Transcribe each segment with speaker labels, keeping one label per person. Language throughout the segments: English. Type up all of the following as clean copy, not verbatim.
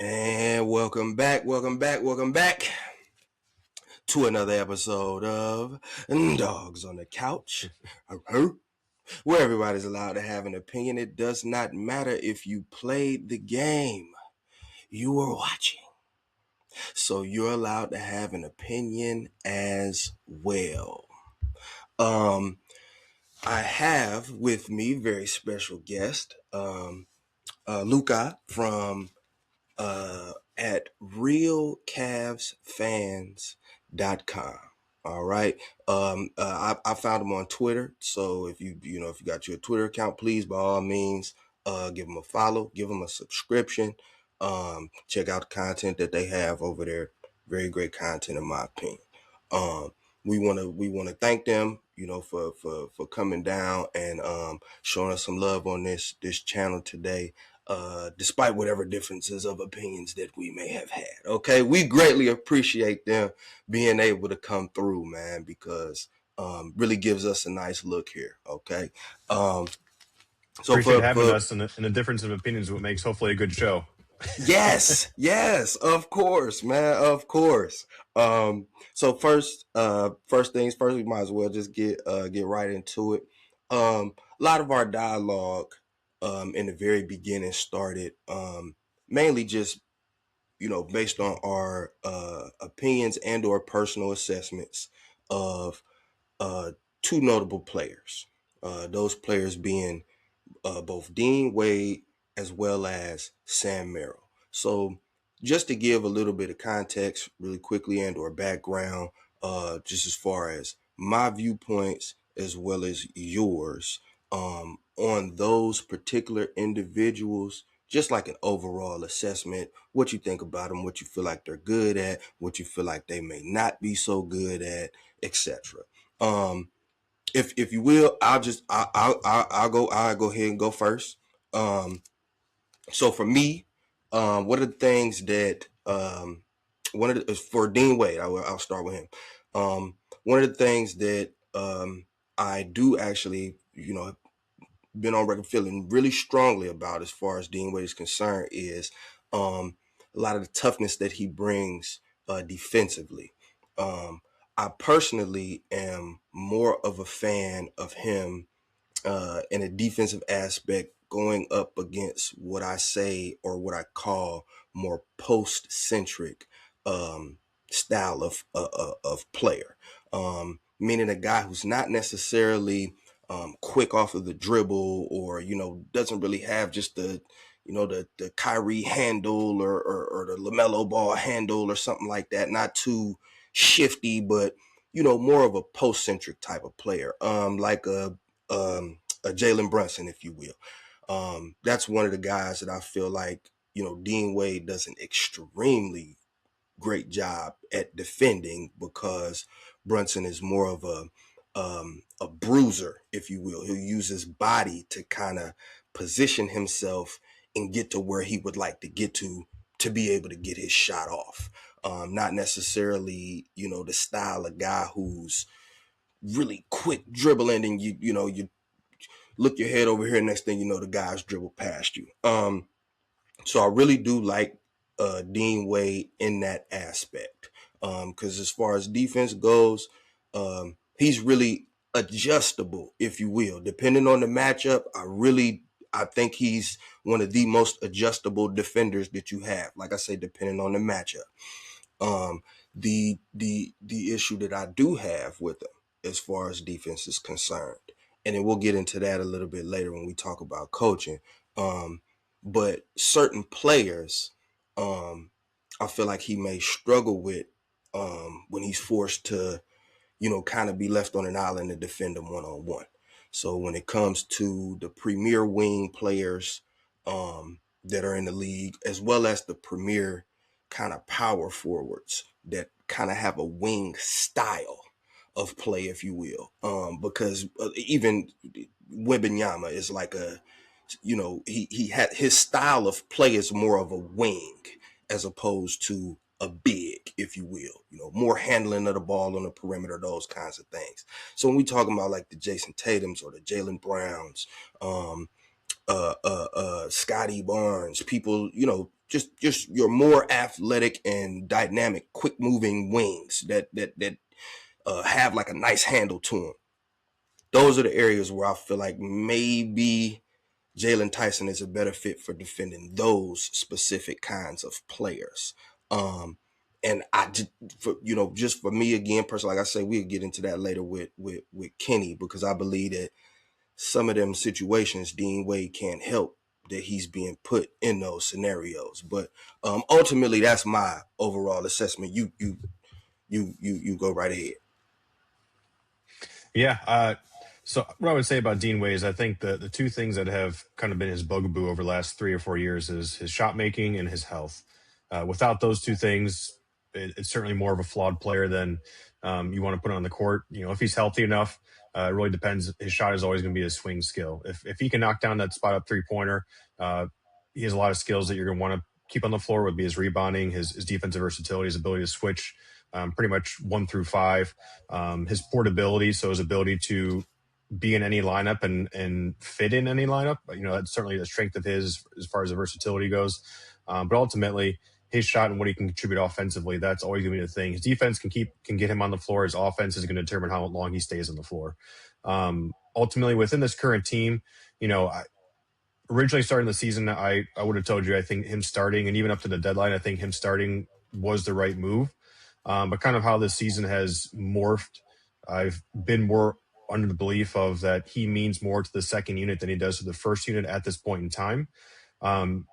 Speaker 1: And welcome back to another episode of Dogs on the Couch, where everybody's allowed to have an opinion. It does not matter if you played the game, you were watching. So you're allowed to have an opinion as well. Um, I have with me very special guest, Luca from at realcavsfans.com. All right. I found him on Twitter. So if you got your Twitter account, please, by all means, give him a follow, give him a subscription. Check out the content that they have over there. Very great content, in my opinion. Um, we want to thank them, for coming down and showing us some love on this channel today. Despite whatever differences of opinions that we may have had. Okay, we greatly appreciate them being able to come through, man, because really gives us a nice look here. Okay, um, so
Speaker 2: Appreciate
Speaker 1: for
Speaker 2: having
Speaker 1: for
Speaker 2: us, and the difference of opinions is what makes hopefully a good show.
Speaker 1: yes, of course, man, of course. So first things first, we might as well just get right into it. A lot of our dialogue in the very beginning started mainly just based on our opinions and or personal assessments of uh, two notable players. Those players being both Dean Wade as well as Sam Merrill. So just to give a little bit of context really quickly and or background, just as far as my viewpoints as well as yours on those particular individuals, just like an overall assessment, what you think about them, what you feel like they're good at, what you feel like they may not be so good at, etc. If you will, I'll go ahead and go first. Um, so for me, one of the things that one of the, for Dean Wade, I'll start with him. One of the things that I do actually, been on record feeling really strongly about as far as Dean Wade is concerned is a lot of the toughness that he brings defensively. I personally am more of a fan of him in a defensive aspect going up against what I say or what I call more post-centric style of player. Meaning a guy who's not necessarily quick off of the dribble or, doesn't really have just the Kyrie handle or the LaMelo ball handle or something like that. Not too shifty, but, more of a post-centric type of player. Like a Jalen Brunson, if you will. That's one of the guys that I feel like, Dean Wade does an extremely great job at defending because Brunson is more of a bruiser, if you will. He'll use his body to kind of position himself and get to where he would like to get to be able to get his shot off. Not necessarily, the style of guy who's really quick dribbling and you look your head over here, next thing you know, the guys dribble past you. So I really do like Dean Wade in that aspect. Because as far as defense goes, he's really adjustable, if you will. Depending on the matchup, I think he's one of the most adjustable defenders that you have. Like I say, depending on the matchup. The issue that I do have with him as far as defense is concerned, and then we'll get into that a little bit later when we talk about coaching. But certain players, I feel like he may struggle with when he's forced to, kind of be left on an island to defend them one on one. So when it comes to the premier wing players that are in the league, as well as the premier kind of power forwards that kind of have a wing style of play, if you will, because even Wembanyama is like he had his style of play is more of a wing as opposed to a big, if you will, more handling of the ball on the perimeter, those kinds of things. So when we talking about like the Jason Tatums or the Jaylen Browns, Scotty Barnes, people, just your more athletic and dynamic, quick moving wings that have like a nice handle to them. Those are the areas where I feel like maybe Jalen Tyson is a better fit for defending those specific kinds of players. And I just, just for me again, personally, like I say, we'll get into that later with Kenny, because I believe that some of them situations Dean Wade can't help that he's being put in those scenarios. But ultimately, that's my overall assessment. You go right ahead.
Speaker 2: Yeah. So what I would say about Dean Wade is I think the two things that have kind of been his bugaboo over the last 3 or 4 years is his shot making and his health. Without those two things, it's certainly more of a flawed player than you want to put on the court. If he's healthy enough, it really depends. His shot is always going to be his swing skill. If he can knock down that spot up 3-pointer, he has a lot of skills that you're going to want to keep on the floor. Would be his rebounding, his defensive versatility, his ability to switch pretty much 1 through 5, his portability, so his ability to be in any lineup and fit in any lineup. That's certainly the strength of his as far as the versatility goes. But ultimately, his shot and what he can contribute offensively, that's always going to be the thing. His defense can get him on the floor. His offense is going to determine how long he stays on the floor. Ultimately, within this current team, originally starting the season, I would have told you I think him starting, and even up to the deadline, I think him starting was the right move. But kind of how this season has morphed, I've been more under the belief of that he means more to the second unit than he does to the first unit at this point in time.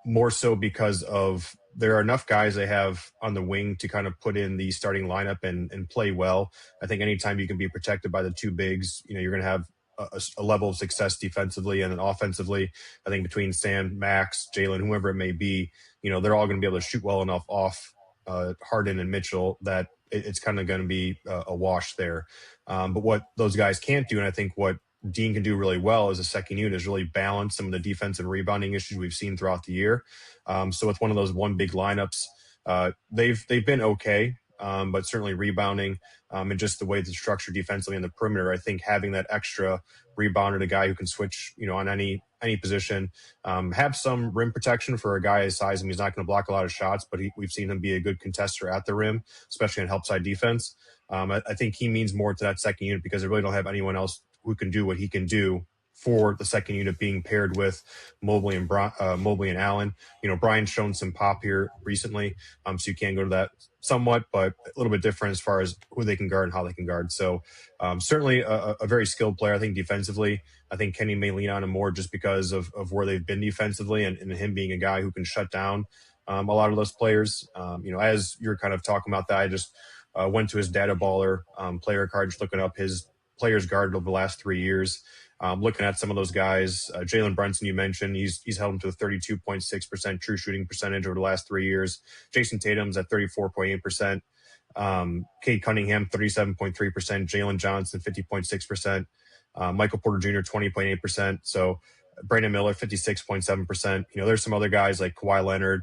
Speaker 2: More so because of there are enough guys they have on the wing to kind of put in the starting lineup and play well. I think anytime you can be protected by the two bigs, you're going to have a level of success defensively, and then offensively. I think between Sam, Max, Jalen, whoever it may be, they're all going to be able to shoot well enough off Harden and Mitchell that it's kind of going to be a wash there. But what those guys can't do, and I think what Dean can do really well as a second unit, is really balance some of the defensive rebounding issues we've seen throughout the year. So it's one of those one big lineups. They've been okay, but certainly rebounding and just the way it's structured defensively in the perimeter, I think having that extra rebounder, a guy who can switch, on any position, have some rim protection for a guy his size. He's not going to block a lot of shots, but we've seen him be a good contester at the rim, especially in help side defense. I think he means more to that second unit because they really don't have anyone else who can do what he can do for the second unit, being paired with Mobley and Allen. Brian's shown some pop here recently, so you can go to that somewhat, but a little bit different as far as who they can guard and how they can guard. So certainly a very skilled player. I think defensively, I think Kenny may lean on him more just because of where they've been defensively and him being a guy who can shut down a lot of those players. As you're kind of talking about that, I just went to his Data Baller player card, just looking up his players guarded over the last 3 years. Looking at some of those guys, Jalen Brunson, you mentioned, he's held him to a 32.6% true shooting percentage over the last 3 years. Jason Tatum's at 34.8%. Cade Cunningham, 37.3%. Jalen Johnson, 50.6%. Michael Porter Jr., 20.8%. So Brandon Miller, 56.7%. There's some other guys like Kawhi Leonard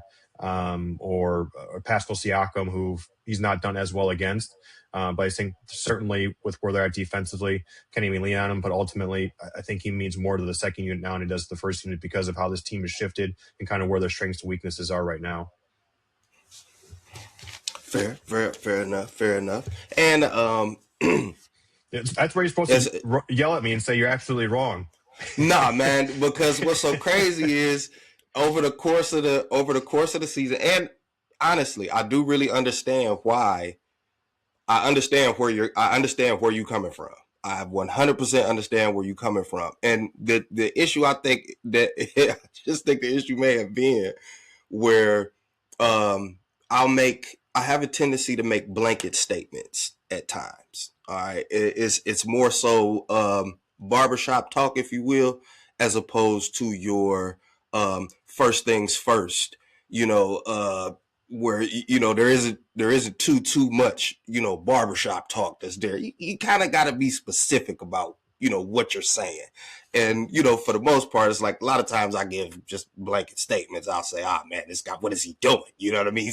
Speaker 2: or Pascal Siakam who he's not done as well against. But I think certainly with where they're at defensively, can't even lean on him. But ultimately, I think he means more to the second unit now than he does to the first unit because of how this team has shifted and kind of where their strengths and weaknesses are right now.
Speaker 1: Fair enough. And
Speaker 2: that's where you're supposed to yell at me and say you're absolutely wrong.
Speaker 1: Nah, man, because what's so crazy is over the course of the season, and honestly, I do really understand why. I understand where you're coming from. I 100% understand where you're coming from. And the issue, I think that I just think the issue may have been where I have a tendency to make blanket statements at times. All right. It's more so barbershop talk, if you will, as opposed to your first things first, where there isn't too much barbershop talk that's there. You kind of got to be specific about what you're saying, and for the most part, it's like a lot of times I give just blanket statements. I'll say, man, this guy, what is he doing? You know what I mean?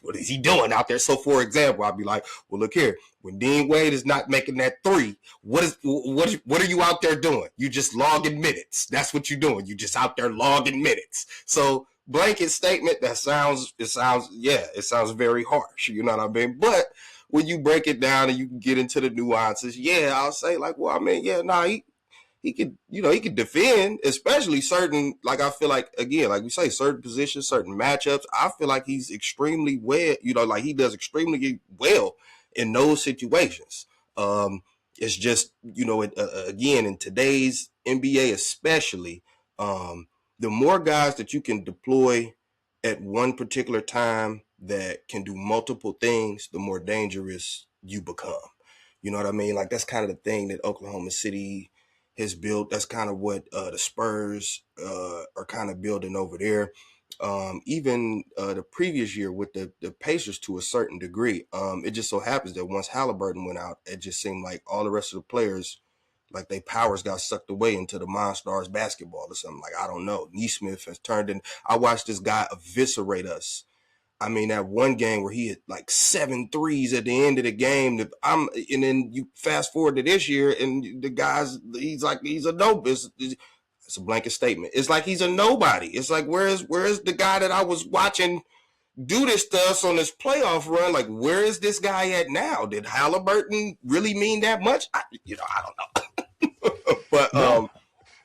Speaker 1: What is he doing out there? So for example, I'll be like, well, look here, when Dean Wade is not making that three, what are you out there doing? You just logging minutes. That's what you're doing. You just out there logging minutes. So blanket statement, it sounds very harsh. You know what I mean? But when you break it down and you can get into the nuances, yeah, I'll say like, well, I mean, yeah, nah, he could, he could defend, especially certain, like I feel like, again, like we say, certain positions, certain matchups. I feel like he's extremely well, like he does extremely well in those situations. It's just, again, in today's NBA, especially, the more guys that you can deploy at one particular time that can do multiple things, the more dangerous you become. You know what I mean? Like that's kind of the thing that Oklahoma City has built. That's kind of what the Spurs are kind of building over there. Even the previous year with the Pacers to a certain degree. It just so happens that once Halliburton went out, it just seemed like all the rest of the players, like their powers got sucked away into the Monstars basketball or something. Like, I don't know. Neesmith has turned in. I watched this guy eviscerate us. I mean, that one game where he had like 7 threes at the end of the game. And then you fast forward to this year, and the guy's he's a dope. It's a blanket statement. It's like he's a nobody. It's like where's the guy that I was watching do this to us on this playoff run? Like, where is this guy at now? Did Halliburton really mean that much? I don't know. But
Speaker 2: No,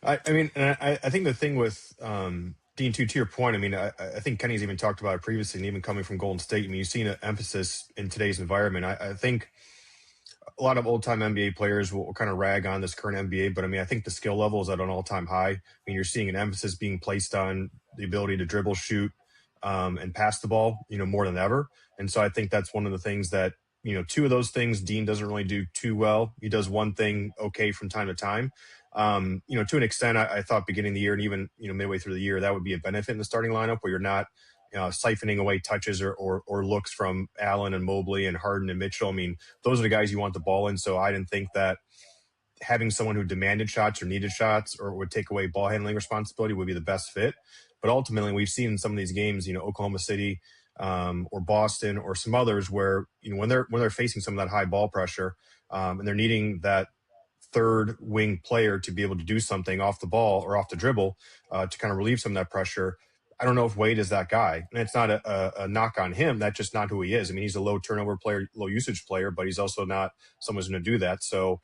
Speaker 2: I mean, and I think the thing with Dean, to your point, I mean, I think Kenny's even talked about it previously, and even coming from Golden State, I mean, you've seen an emphasis in today's environment. I think a lot of old time NBA players will kind of rag on this current NBA, but I mean, I think the skill level is at an all time high. I mean, you're seeing an emphasis being placed on the ability to dribble, shoot, and pass the ball, more than ever. And so I think that's one of the things that, two of those things Dean doesn't really do too well. He does one thing okay from time to time. To an extent, I thought beginning of the year and even, midway through the year, that would be a benefit in the starting lineup where you're not siphoning away touches or looks from Allen and Mobley and Harden and Mitchell. I mean, those are the guys you want the ball in. So I didn't think that having someone who demanded shots or needed shots or would take away ball handling responsibility would be the best fit. But ultimately, we've seen in some of these games, Oklahoma City or Boston or some others where when they're facing some of that high ball pressure and they're needing that third wing player to be able to do something off the ball or off the dribble to kind of relieve some of that pressure. I don't know if Wade is that guy. And it's not a knock on him. That's just not who he is. I mean, he's a low turnover player, low usage player, but he's also not someone who's going to do that. So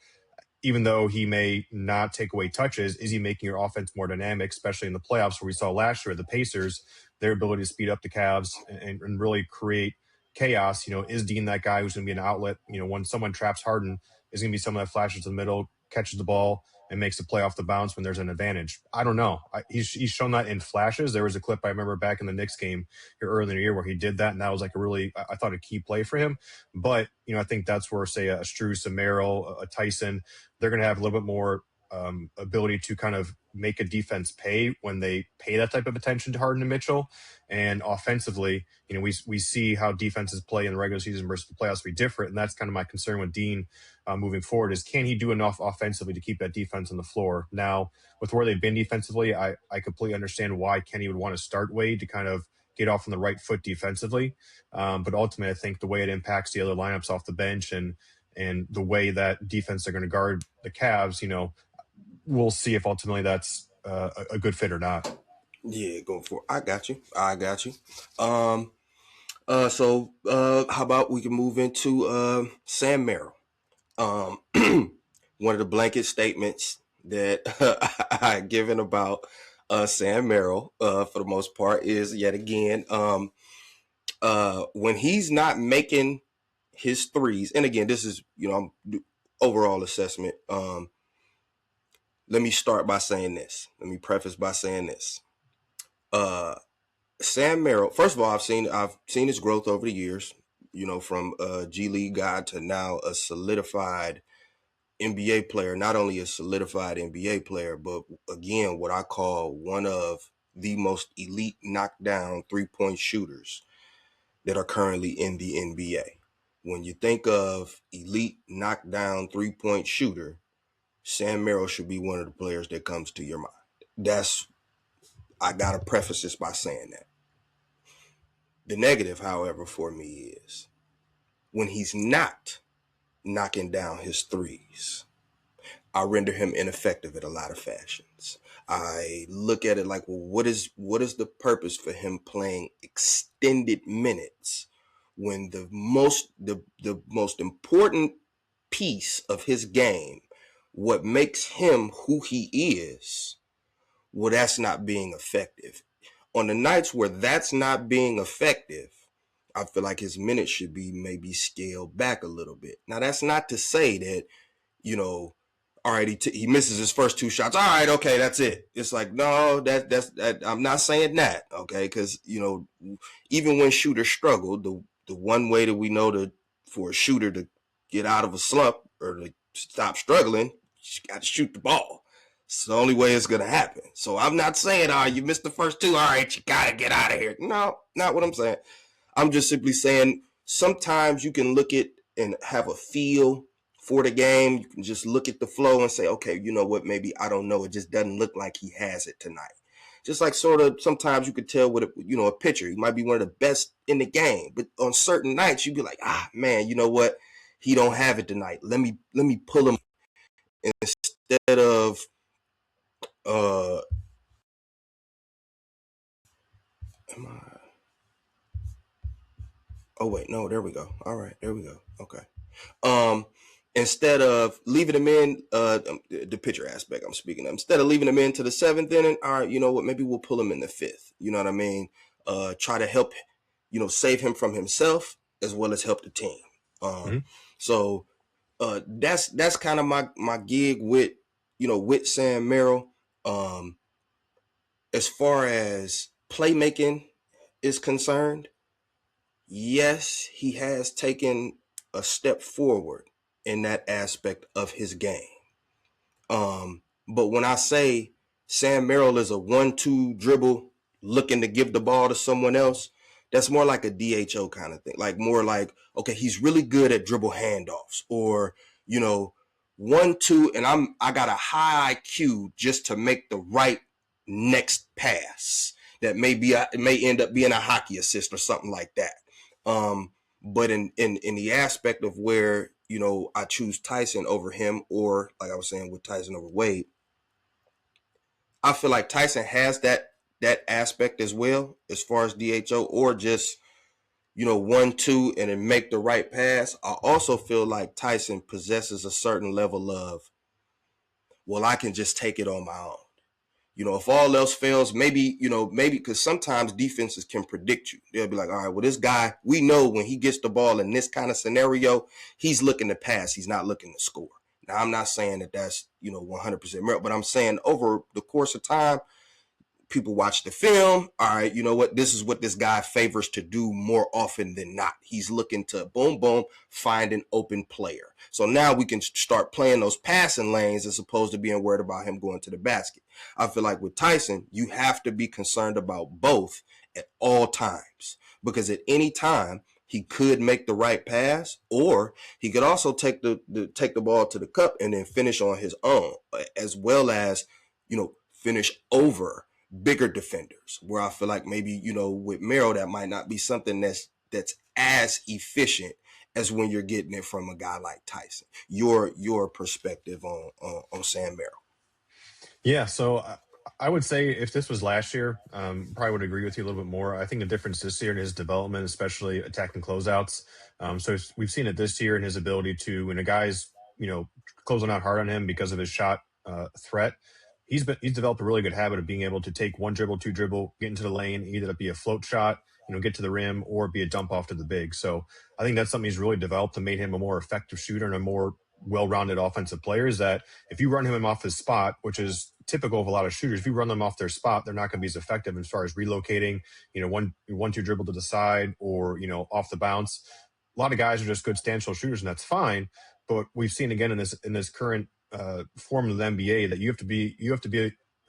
Speaker 2: even though he may not take away touches, is he making your offense more dynamic, especially in the playoffs where we saw last year, the Pacers, their ability to speed up the Cavs and really create chaos. Is Dean that guy who's going to be an outlet? When someone traps Harden, is going to be someone that flashes to the middle, catches the ball, and makes a play off the bounce when there's an advantage. I don't know. He's shown that in flashes. There was a clip I remember back in the Knicks game here early in the year where he did that, and that was like I thought, a key play for him. But, I think that's where, say, a Strus, a Merrill, a Tyson, they're going to have a little bit more ability to kind of make a defense pay when they pay that type of attention to Harden and Mitchell. And offensively, we see how defenses play in the regular season versus the playoffs be different. And that's kind of my concern with Dean moving forward is can he do enough offensively to keep that defense on the floor? Now, with where they've been defensively, I completely understand why Kenny would want to start Wade to kind of get off on the right foot defensively. But ultimately, I think the way it impacts the other lineups off the bench and the way that defense are going to guard the Cavs, we'll see if ultimately that's a good fit or not.
Speaker 1: yeah, go for it. I got you. How about we can move into Sam Merrill? Um, one of the blanket statements that I given about Sam Merrill, for the most part, is yet again when he's not making his threes. And again, this is overall assessment. Let me start by saying this. Let me preface by saying this. Sam Merrill. First of all, I've seen his growth over the years. From a G League guy to now a solidified NBA player. Not only a solidified NBA player, but again, what I call one of the most elite knockdown 3-point shooters that are currently in the NBA. When you think of elite knockdown 3-point shooter, Sam Merrill should be one of the players that comes to your mind. I gotta preface this by saying that. The negative, however, for me is when he's not knocking down his threes. I render him ineffective in a lot of fashions. I look at it like, well, what is the purpose for him playing extended minutes when the most important piece of his game, what makes him who he is, well, that's not being effective. On the nights where that's not being effective, I feel like his minutes should be maybe scaled back a little bit. Now, that's not to say that, you know, all right, he misses his first two shots. All right, okay, that's it. It's like, no, that I'm not saying that, okay, because even when shooters struggle, the one way that we know for a shooter to get out of a slump or to stop struggling, you got to shoot the ball. It's the only way it's gonna happen. So I'm not saying, you missed the first two. All right, you gotta get out of here. No, not what I'm saying. I'm just simply saying sometimes you can look at and have a feel for the game. You can just look at the flow and say, okay, you know what? Maybe I don't know. It just doesn't look like he has it tonight. Just like sort of sometimes you could tell with a pitcher, he might be one of the best in the game, but on certain nights you'd be like, man, you know what? He don't have it tonight. Let me pull him instead of uh. Am I? Oh wait, no, there we go. All right, there we go. Okay. Um, Instead of leaving them in, the pitcher aspect I'm speaking of, instead of leaving them into the seventh inning, all right, you know what? Maybe we'll pull him in the fifth. You know what I mean? Try to help, save him from himself as well as help the team.
Speaker 2: Mm-hmm.
Speaker 1: So that's kind of my gig with Sam Merrill. As far as playmaking is concerned, yes, he has taken a step forward in that aspect of his game. But when I say Sam Merrill is a 1-2 dribble looking to give the ball to someone else, that's more like a DHO kind of thing. Like more like, okay, he's really good at dribble handoffs, or 1-2, and I got a high IQ just to make the right next pass. That it may end up being a hockey assist or something like that. But in the aspect of where I choose Tyson over him, or like I was saying with Tyson over Wade, I feel like Tyson has that aspect as well as far as DHO, or just 1-2 and then make the right pass. I also feel like Tyson possesses a certain level of, well, I can just take it on my own. If all else fails, maybe because sometimes defenses can predict you. They'll be like, all right, well, this guy, we know when he gets the ball in this kind of scenario, he's looking to pass. He's not looking to score. Now, I'm not saying that that's, 100% merit, but I'm saying over the course of time, people watch the film. All right, you know what? This is what this guy favors to do more often than not. He's looking to boom, boom, find an open player. So now we can start playing those passing lanes as opposed to being worried about him going to the basket. I feel like with Tyson, you have to be concerned about both at all times, because at any time he could make the right pass, or he could also take the ball to the cup and then finish on his own, as well as finish over bigger defenders, where I feel like maybe, with Merrill, that might not be something that's as efficient as when you're getting it from a guy like Tyson. Your perspective on Sam Merrill.
Speaker 2: Yeah, so I would say if this was last year, probably would agree with you a little bit more. I think the difference this year in his development, especially attacking closeouts. So we've seen it this year in his ability to, when a guy's closing out hard on him because of his shot threat, he's developed a really good habit of being able to take one dribble, two dribble, get into the lane, either it be a float shot, get to the rim, or be a dump off to the big. So I think that's something he's really developed and made him a more effective shooter and a more well-rounded offensive player. Is that if you run him off his spot, which is typical of a lot of shooters, if you run them off their spot, they're not going to be as effective as far as relocating, one, two dribble to the side, or, off the bounce. A lot of guys are just good standstill shooters, and that's fine. But we've seen again in this current form of the NBA that you have to be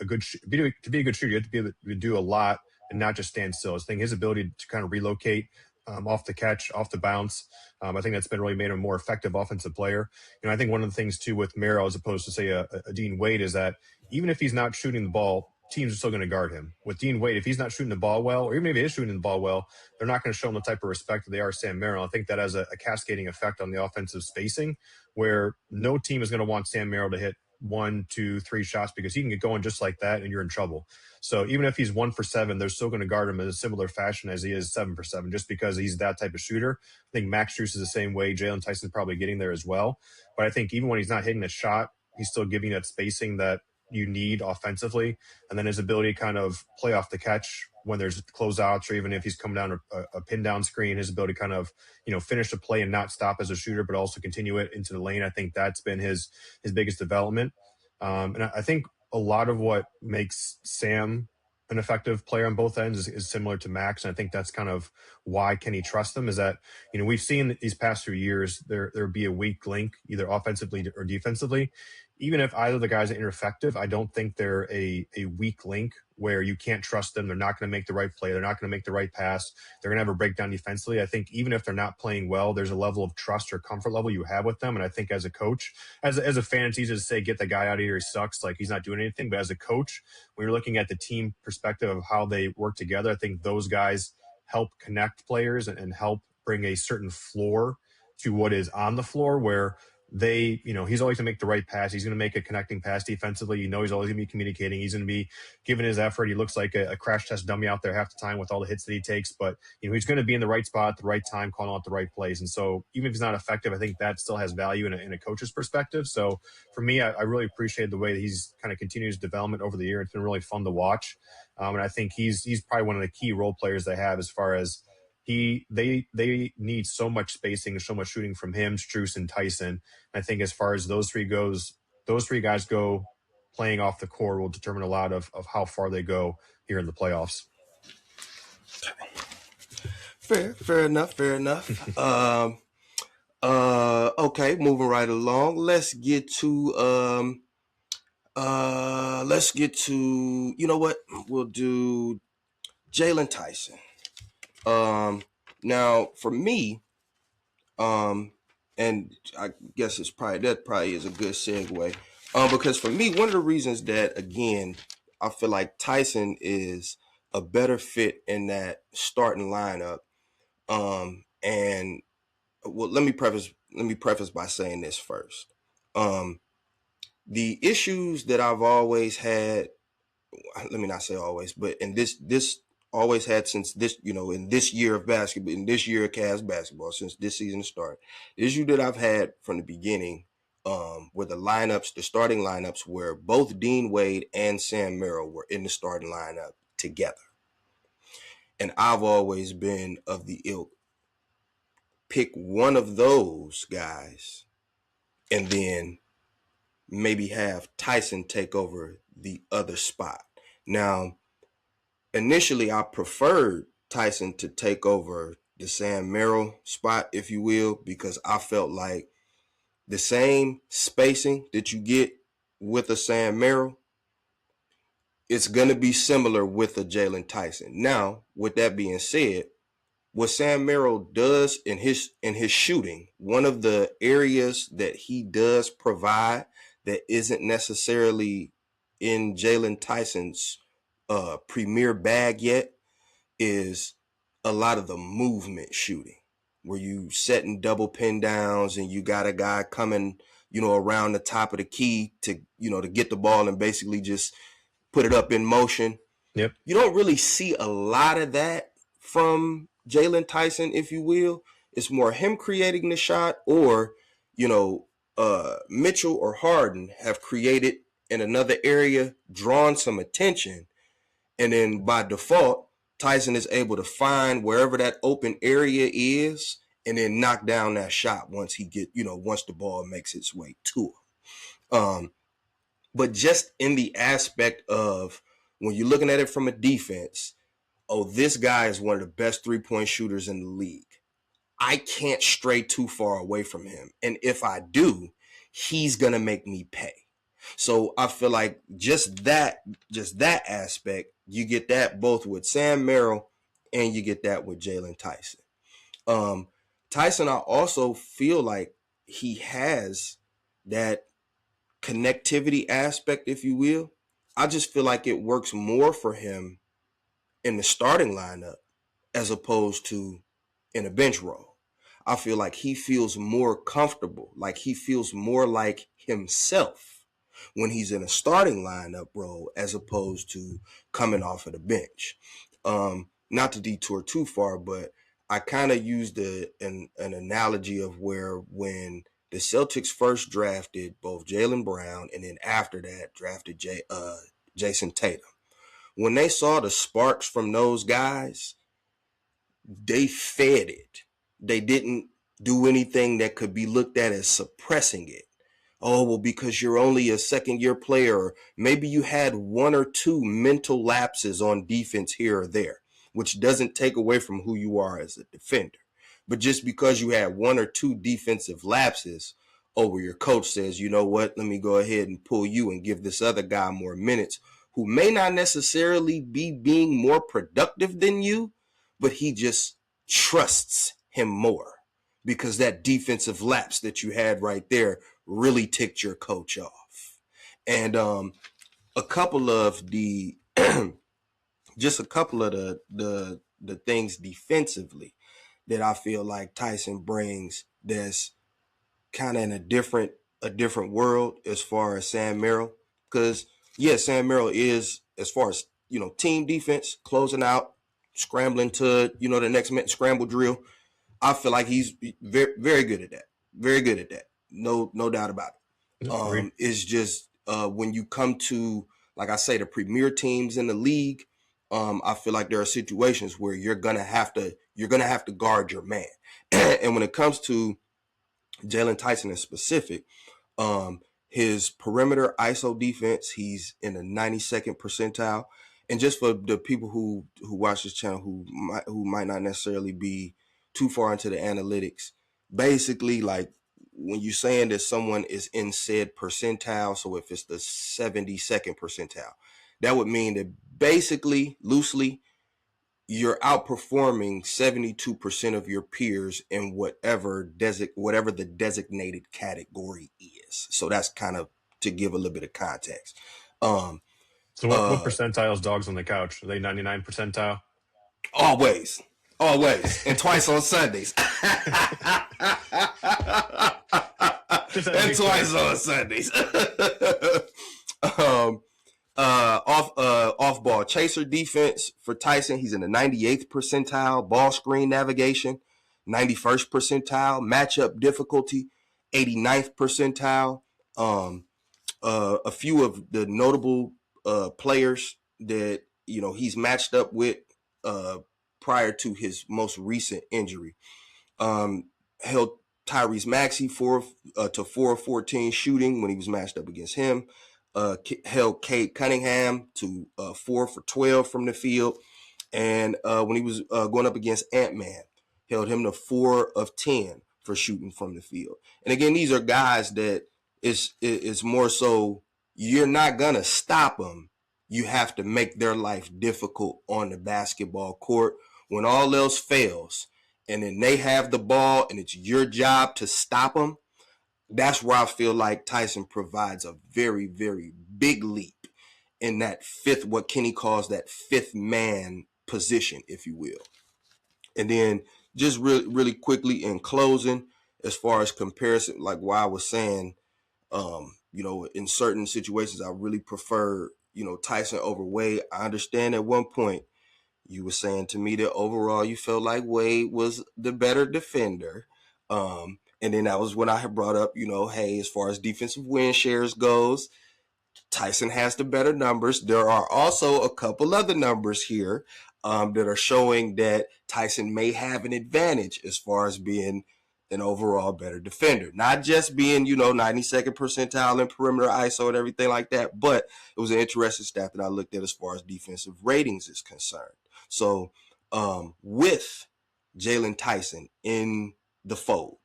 Speaker 2: a good to be a good shooter. You have to be able to do a lot and not just stand still. I think his ability to kind of relocate off the catch, off the bounce, I think that's been really made him a more effective offensive player. I think one of the things too with Merrill, as opposed to say a Dean Wade, is that even if he's not shooting the ball, teams are still going to guard him. With Dean Wade, if he's not shooting the ball well, or even if he is shooting the ball well, they're not going to show him the type of respect that they are Sam Merrill. I think that has a cascading effect on the offensive spacing, where no team is going to want Sam Merrill to hit one, two, three shots because he can get going just like that and you're in trouble. So even if he's 1 for 7, they're still going to guard him in a similar fashion as he is 7 for 7, just because he's that type of shooter. I think Max Strus is the same way. Jalen Tyson's probably getting there as well. But I think even when he's not hitting a shot, he's still giving that spacing that you need offensively. And then his ability to kind of play off the catch when there's closeouts, or even if he's coming down a pin down screen, his ability to kind of, finish the play and not stop as a shooter, but also continue it into the lane. I think that's been his biggest development. And I think a lot of what makes Sam an effective player on both ends is similar to Max. And I think that's kind of why Kenny trusts him, is that, we've seen these past few years, there be a weak link, either offensively or defensively. Even if either of the guys are ineffective, I don't think they're a weak link where you can't trust them. They're not going to make the right play. They're not going to make the right pass. They're going to have a breakdown defensively. I think even if they're not playing well, there's a level of trust or comfort level you have with them. And I think as a coach, as a fan, it's easy to say, get the guy out of here. He sucks. Like, he's not doing anything. But as a coach, when you're looking at the team perspective of how they work together, I think those guys help connect players and help bring a certain floor to what is on the floor, where he's always going to make the right pass. He's going to make a connecting pass defensively. He's always going to be communicating. He's going to be giving his effort. He looks like a crash test dummy out there half the time with all the hits that he takes, but he's going to be in the right spot at the right time, calling out the right plays. And so even if he's not effective, I think that still has value in a coach's perspective. So for me, I really appreciate the way that he's kind of continues development over the year. It's been really fun to watch. And I think he's probably one of the key role players they have, as far as they need so much spacing and so much shooting from him, Strus, and Tyson. I think as far as those three guys go, playing off the court will determine a lot of how far they go here in the playoffs.
Speaker 1: Fair enough. Okay, moving right along. Let's get to you know what? We'll do Jalen Tyson. Now for me, and I guess that probably is a good segue. Because for me, one of the reasons that, again, I feel like Tyson is a better fit in that starting lineup. And well, let me preface by saying this first. The issues that I've always had, let me not say always, but in this always had since this, in this year of basketball, in this year of Cavs basketball, since this season started, the issue that I've had from the beginning, were the starting lineups where both Dean Wade and Sam Merrill were in the starting lineup together. And I've always been of the ilk, pick one of those guys and then maybe have Tyson take over the other spot. Now, initially, I preferred Tyson to take over the Sam Merrill spot, if you will, because I felt like the same spacing that you get with a Sam Merrill, it's going to be similar with a Jalen Tyson. Now, with that being said, what Sam Merrill does in his shooting, one of the areas that he does provide that isn't necessarily in Jalen Tyson's premier bag yet, is a lot of the movement shooting, where you setting double pin downs and you got a guy coming, around the top of the key to get the ball and basically just put it up in motion.
Speaker 2: Yep.
Speaker 1: You don't really see a lot of that from Jalen Tyson, if you will. It's more him creating the shot, or, Mitchell or Harden have created in another area, drawn some attention, and then by default, Tyson is able to find wherever that open area is and then knock down that shot once the ball makes its way to him. But just in the aspect of when you're looking at it from a defense, this guy is one of the best three-point shooters in the league. I can't stray too far away from him. And if I do, he's going to make me pay. So I feel like just that aspect, you get that both with Sam Merrill and you get that with Jalen Tyson. Tyson, I also feel like he has that connectivity aspect, if you will. I just feel like it works more for him in the starting lineup as opposed to in a bench role. I feel like he feels more comfortable, like he feels more like himself when he's in a starting lineup role as opposed to coming off of the bench. Not to detour too far, but I kind of used an analogy of where when the Celtics first drafted both Jaylen Brown and then after that drafted Jason Tatum. When they saw the sparks from those guys, they fed it. They didn't do anything that could be looked at as suppressing it. Oh, well, because you're only a second year player, or maybe you had one or two mental lapses on defense here or there, which doesn't take away from who you are as a defender. But just because you had one or two defensive lapses, where your coach says, you know what, let me go ahead and pull you and give this other guy more minutes, who may not necessarily be being more productive than you, but he just trusts him more because that defensive lapse that you had right there really ticked your coach off. And a couple of the just a couple of the things defensively that I feel like Tyson brings that's kind of in a different world as far as Sam Merrill. Because yeah, Sam Merrill is, as far as team defense, closing out, scrambling to the next scramble drill. I feel like he's very, very good at that. Very good at that. No doubt about it. It's just when you come to, like I say, the premier teams in the league, I feel like there are situations where you're gonna have to guard your man. And when it comes to Jalen Tyson in specific, his perimeter ISO defense, he's in the 92nd percentile. And just for the people who watch this channel who might not necessarily be too far into the analytics, basically, like when you're saying that someone is in said percentile, so if it's the 72nd percentile, that would mean that basically, loosely, you're outperforming 72% of your peers in whatever the designated category is. So that's kind of to give a little bit of context.
Speaker 2: So what percentile is Dogs on the Couch? Are they 99 percentile?
Speaker 1: Always. And twice on Sundays. And twice on Sundays. Off ball chaser defense for Tyson, he's in the 98th percentile. Ball screen navigation, 91st percentile. Matchup difficulty, 89th percentile. A few of the notable players that he's matched up with prior to his most recent injury. Held Tyrese Maxey 4 of 14 shooting when he was matched up against him. Held Cade Cunningham to 4 for 12 from the field. And when he was going up against Ant-Man, held him to 4 of 10 for shooting from the field. And again, these are guys that it's more so you're not going to stop them. You have to make their life difficult on the basketball court when all else fails. And then they have the ball and it's your job to stop them. That's where I feel like Tyson provides a very, very big leap in that fifth, what Kenny calls that fifth man position, if you will. And then just really, really quickly in closing, as far as comparison, like what I was saying, in certain situations, I really prefer, Tyson over Wade. I understand at one point you were saying to me that overall you felt like Wade was the better defender. And then that was when I had brought up, hey, as far as defensive win shares goes, Tyson has the better numbers. There are also a couple other numbers here that are showing that Tyson may have an advantage as far as being an overall better defender. Not just being, 92nd percentile in perimeter ISO and everything like that, but it was an interesting stat that I looked at as far as defensive ratings is concerned. So with Jalen Tyson in the fold,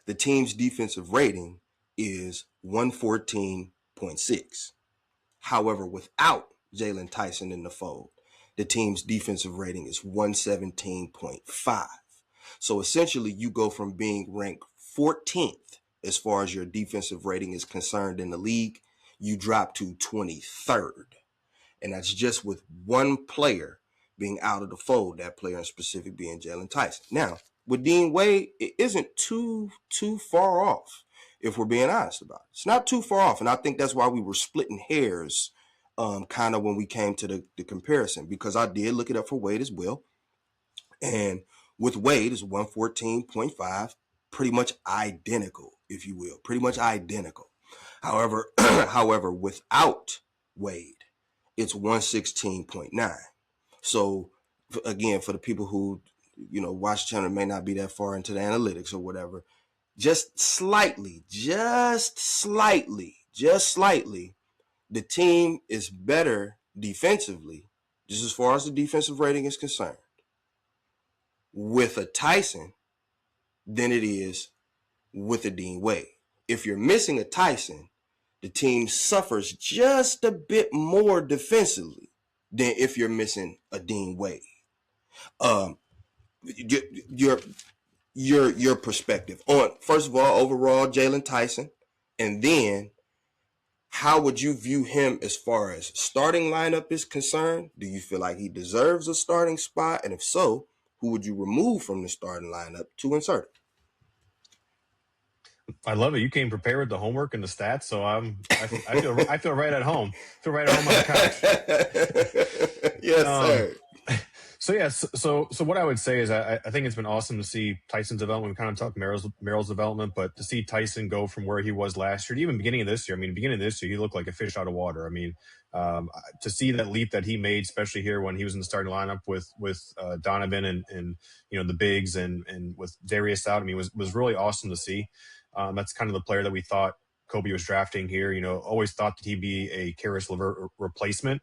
Speaker 1: the team's defensive rating is 114.6. However, without Jalen Tyson in the fold, the team's defensive rating is 117.5. So essentially, you go from being ranked 14th as far as your defensive rating is concerned in the league, you drop to 23rd. And that's just with one player being out of the fold, that player in specific being Jalen Tyson. Now, with Dean Wade, it isn't too far off. if we're being honest about it. It's not too far off. And I think that's why we were splitting hairs kind of when we came to the comparison, because I did look it up for Wade as well. And with Wade, is 114.5, pretty much identical, if you will, pretty much identical. However, however, without Wade, it's 116.9. So again, for the people who watch the channel may not be that far into the analytics or whatever, just slightly, the team is better defensively, just as far as the defensive rating is concerned, with a Tyson than it is with a Dean Wade. If you're missing a Tyson, the team suffers just a bit more defensively than if you're missing a Dean Wade. Your perspective on, first of all, overall Jaylon Tyson, and then how would you view him as far as starting lineup is concerned? Do you feel like he deserves a starting spot? And if so, who would you remove from the starting lineup to insert it?
Speaker 2: I love it. You came prepared with the homework and the stats, so I feel right at home. I feel right at home on the
Speaker 1: couch. Yes, sir.
Speaker 2: So yes, so what I would say is I think it's been awesome to see Tyson's development. We kind of talked Merrill's development, but to see Tyson go from where he was last year to even beginning of this year. I mean, beginning of this year, he looked like a fish out of water. I mean, to see that leap that he made, especially here when he was in the starting lineup with Donovan and the bigs and with Darius out, I mean, was really awesome to see. That's kind of the player that we thought Kobe was drafting here. Always thought that he'd be a Caris LeVert replacement.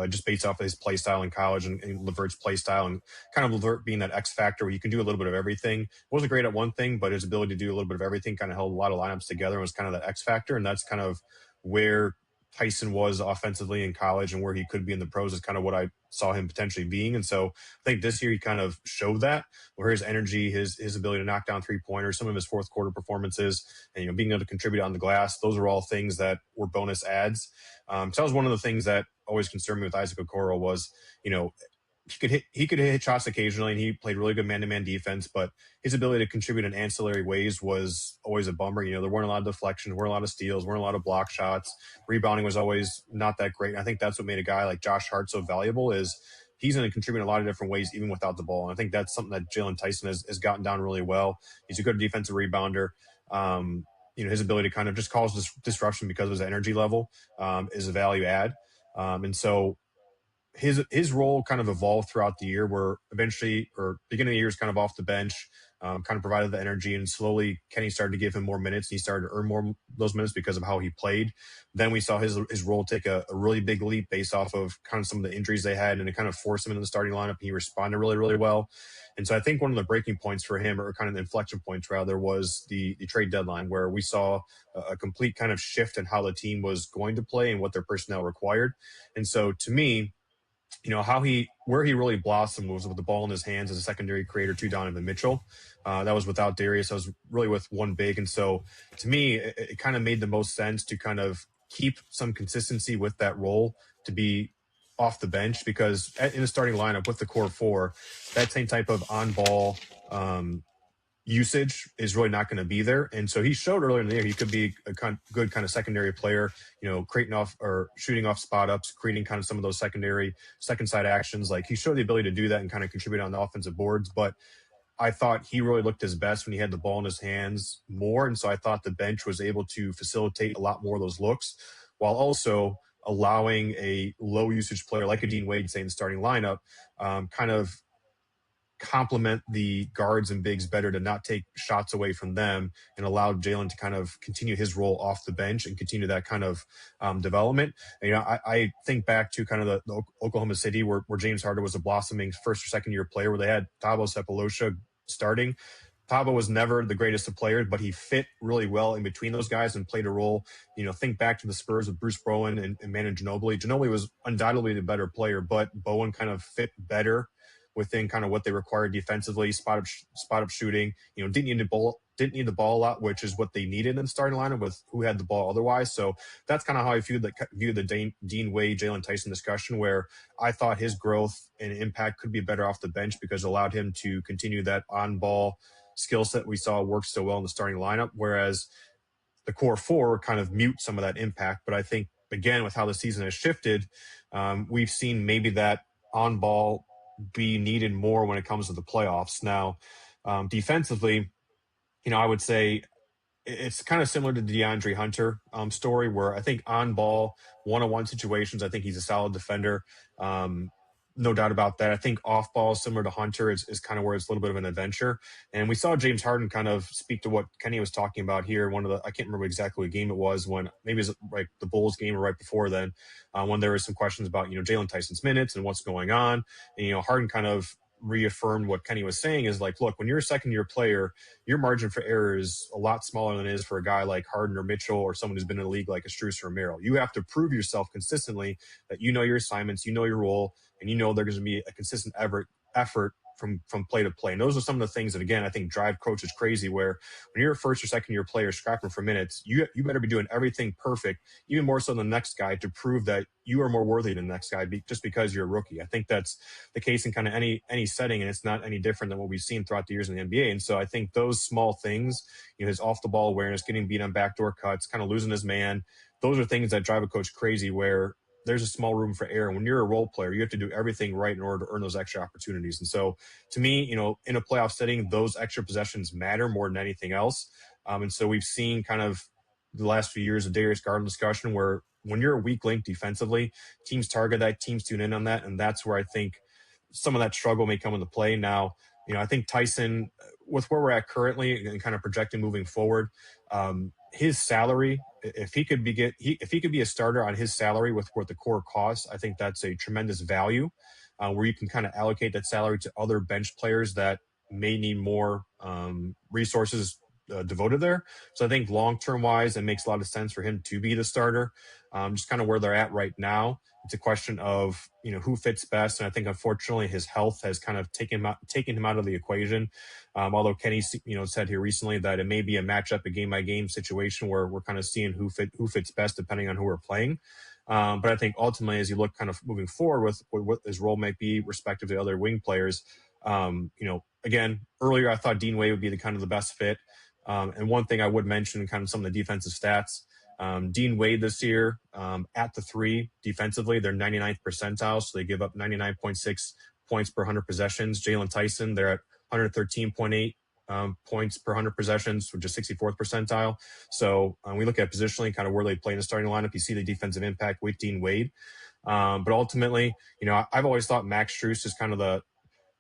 Speaker 2: Just based off of his play style in college and LeVert's play style, and kind of LeVert being that X factor where you can do a little bit of everything. Wasn't great at one thing, but his ability to do a little bit of everything kind of held a lot of lineups together and was kind of that X factor. And that's kind of where Tyson was offensively in college and where he could be in the pros is kind of what I saw him potentially being. And so I think this year he kind of showed that, where his energy, his ability to knock down 3-pointers, some of his fourth quarter performances, and being able to contribute on the glass, those are all things that were bonus adds. So that was one of the things that always concerned me with Isaac Okoro was, he could hit shots occasionally, and he played really good man-to-man defense, but his ability to contribute in ancillary ways was always a bummer. There weren't a lot of deflections, weren't a lot of steals, weren't a lot of block shots. Rebounding was always not that great. And I think that's what made a guy like Josh Hart so valuable is he's going to contribute in a lot of different ways, even without the ball. And I think that's something that Jaylon Tyson has gotten down really well. He's a good defensive rebounder. His ability to kind of just cause disruption because of his energy level is a value add. And so his role kind of evolved throughout the year, where eventually, or beginning of the year, is kind of off the bench, kind of provided the energy, and slowly Kenny started to give him more minutes, and he started to earn more of those minutes because of how he played. Then we saw his role take a really big leap based off of kind of some of the injuries they had, and it kind of forced him into the starting lineup, and he responded really, really well. And so I think one of the breaking points for him, or kind of the inflection points rather, was the trade deadline, where we saw a complete kind of shift in how the team was going to play and what their personnel required. And so to me, where he really blossomed was with the ball in his hands as a secondary creator to Donovan Mitchell. That was without Darius. That was really with one big. And so to me, it kind of made the most sense to kind of keep some consistency with that role, to be off the bench, because in the starting lineup with the core four, that same type of on-ball usage is really not going to be there. And so he showed earlier in the year he could be a good kind of secondary player, creating off or shooting off spot ups, creating kind of some of those secondary second side actions. Like, he showed the ability to do that and kind of contribute on the offensive boards. But I thought he really looked his best when he had the ball in his hands more. And so I thought the bench was able to facilitate a lot more of those looks, while also allowing a low usage player like a Dean Wade, say, in the starting lineup, kind of complement the guards and bigs better, to not take shots away from them, and allow Jaylon to kind of continue his role off the bench and continue that kind of development. And, I think back to kind of the Oklahoma City where James Harden was a blossoming first or second year player, where they had Thabo Sefolosha starting. Thabo was never the greatest of players, but he fit really well in between those guys and played a role. Think back to the Spurs with Bruce Bowen and Manu Ginobili. Ginobili was undoubtedly the better player, but Bowen kind of fit better within kind of what they required defensively, spot up shooting. Didn't need the ball a lot, which is what they needed in the starting lineup with who had the ball otherwise. So that's kind of how I viewed the Dean Wade, Jaylon Tyson discussion, where I thought his growth and impact could be better off the bench, because it allowed him to continue that on-ball skill set we saw work so well in the starting lineup. Whereas the core four kind of mute some of that impact. But I think, again, with how the season has shifted, we've seen maybe that on ball be needed more when it comes to the playoffs. Now, defensively, I would say it's kind of similar to the DeAndre Hunter story, where I think on ball, one-on-one situations, I think he's a solid defender. No doubt about that. I think off ball, similar to Hunter, is kind of where it's a little bit of an adventure. And we saw James Harden kind of speak to what Kenny was talking about here. I can't remember exactly what game it was, when maybe it was like the Bulls game or right before then, when there were some questions about, Jalen Tyson's minutes and what's going on. And, Harden kind of reaffirmed what Kenny was saying, is like, look, when you're a second year player, your margin for error is a lot smaller than it is for a guy like Harden or Mitchell or someone who's been in the league like a Strus or Merrill. You have to prove yourself consistently that you know your assignments, you know your role, and you know there's going to be a consistent effort from play to play. And those are some of the things that, again, I think drive coaches crazy, where when you're a first or second year player scrapping for minutes, you better be doing everything perfect, even more so than the next guy, to prove that you are more worthy than the next guy just because you're a rookie. I think that's the case in kind of any setting, and it's not any different than what we've seen throughout the years in the NBA. And so I think those small things, his off the ball awareness, getting beat on backdoor cuts, kind of losing his man, those are things that drive a coach crazy, where there's a small room for error. When you're a role player, you have to do everything right in order to earn those extra opportunities. And so to me, in a playoff setting, those extra possessions matter more than anything else. And so we've seen kind of the last few years of Darius Garland discussion, where when you're a weak link defensively, teams target that, teams tune in on that. And that's where I think some of that struggle may come into play. Now, I think Tyson, with where we're at currently and kind of projecting moving forward, his salary, if he could be a starter on his salary with what the core costs, I think that's a tremendous value, where you can kind of allocate that salary to other bench players that may need more resources devoted there. So I think long-term wise, it makes a lot of sense for him to be the starter. Just kind of where they're at right now, it's a question of, who fits best. And I think, unfortunately, his health has kind of taken him out of the equation. Although Kenny, said here recently that it may be a matchup, a game-by-game situation, where we're kind of seeing who fits best depending on who we're playing. But I think ultimately, as you look kind of moving forward with what his role might be respective to other wing players, again, earlier I thought Dean Wade would be the best fit. And one thing I would mention, kind of some of the defensive stats, Dean Wade this year, at the three defensively, they're 99th percentile. So they give up 99.6 points per 100 possessions. Jalen Tyson, they're at 113.8 points per 100 possessions, which is 64th percentile. So we look at positionally kind of where they play in the starting lineup. You see the defensive impact with Dean Wade. But ultimately, I've always thought Max Strus is kind of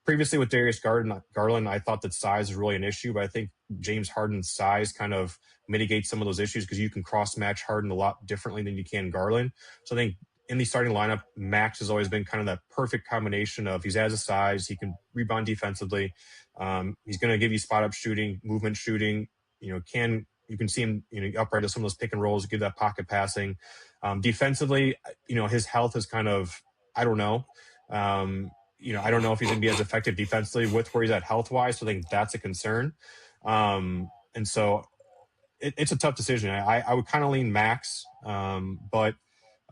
Speaker 2: previously with Darius Garland, I thought that size is really an issue, but I think James Harden's size kind of mitigates some of those issues, because you can cross-match Harden a lot differently than you can Garland. So I think in the starting lineup, Max has always been kind of that perfect combination of, he has a size, he can rebound defensively, he's going to give you spot-up shooting, movement shooting, you can see him, upright to some of those pick and rolls, give that pocket passing. Defensively, his health is kind of, I don't know. I don't know if he's going to be as effective defensively with where he's at health-wise, so I think that's a concern. And so it's a tough decision. I would kind of lean Max, but,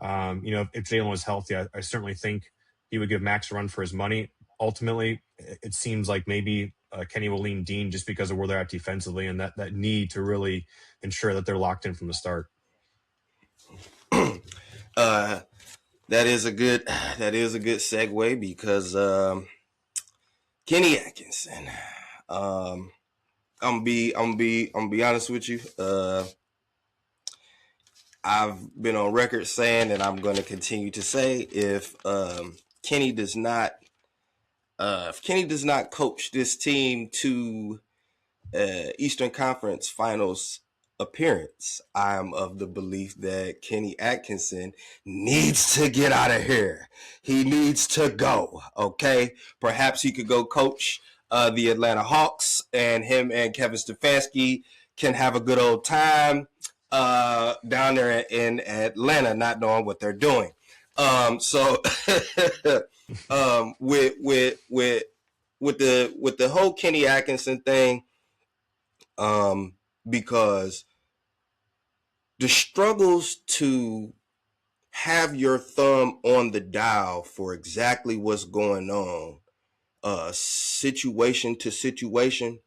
Speaker 2: if Jalen was healthy, I certainly think he would give Max a run for his money. Ultimately, it seems like maybe Kenny will lean Dean just because of where they're at defensively and that need to really ensure that they're locked in from the start.
Speaker 1: That is a good segue, because Kenny Atkinson. I'm gonna be honest with you. I've been on record saying, and I'm going to continue to say, if Kenny does not coach this team to Eastern Conference Finals appearance, I'm of the belief that Kenny Atkinson needs to get out of here. He needs to go. Okay, perhaps he could go coach the Atlanta Hawks, and him and Kevin Stefanski can have a good old time down there in Atlanta, not knowing what they're doing. So with the whole Kenny Atkinson thing, because the struggles to have your thumb on the dial for exactly what's going on, situation to situation,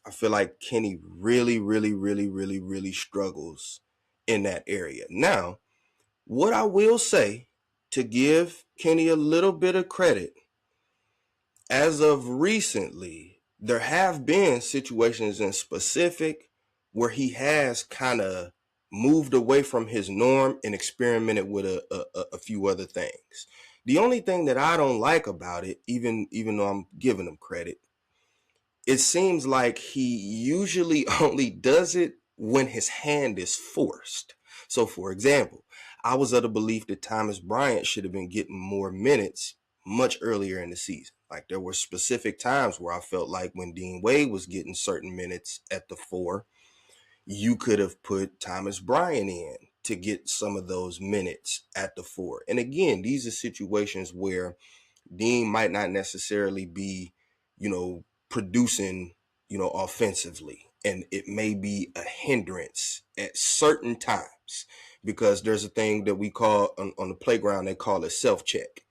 Speaker 1: I feel like Kenny really, really, really, really, really struggles in that area. Now, what I will say, to give Kenny a little bit of credit, as of recently, there have been situations in specific where he has kind of moved away from his norm and experimented with a few other things. The only thing that I don't like about it, even though I'm giving him credit, it seems like he usually only does it when his hand is forced. So, for example, I was of the belief that Thomas Bryant should have been getting more minutes much earlier in the season. Like, there were specific times where I felt like when Dean Wade was getting certain minutes at the four, you could have put Thomas Bryant in to get some of those minutes at the four. And again, these are situations where Dean might not necessarily be, producing, offensively. And it may be a hindrance at certain times, because there's a thing that we call on the playground, they call it self-check.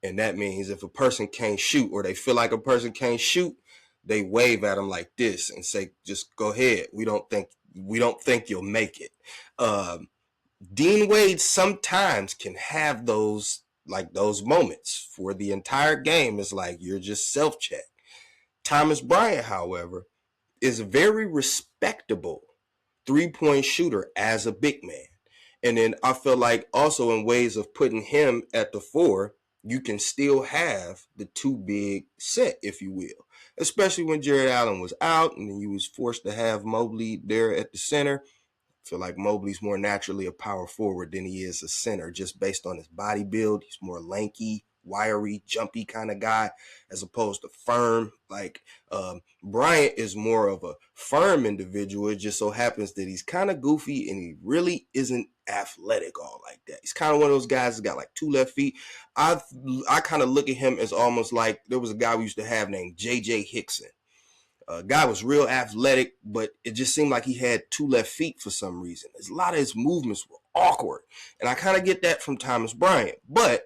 Speaker 1: And that means if a person can't shoot, or they feel like a person can't shoot, they wave at them like this and say, just go ahead. We don't think you'll make it. Dean Wade sometimes can have those moments for the entire game. It's like you're just self-check. Thomas Bryant, however, is a very respectable three-point shooter as a big man. And then I feel like also in ways of putting him at the four, you can still have the two big set, if you will. Especially when Jared Allen was out and then you was forced to have Mobley there at the center. I feel like Mobley's more naturally a power forward than he is a center, just based on his body build. He's more lanky, wiry, jumpy kind of guy, as opposed to firm. Like Bryant is more of a firm individual. It just so happens that he's kind of goofy and he really isn't athletic all like that. He's kind of one of those guys that got like two left feet. I kind of look at him as almost like there was a guy we used to have named J.J. Hickson. Guy was real athletic, but it just seemed like he had two left feet for some reason. A lot of his movements were awkward. And I kind of get that from Thomas Bryant. But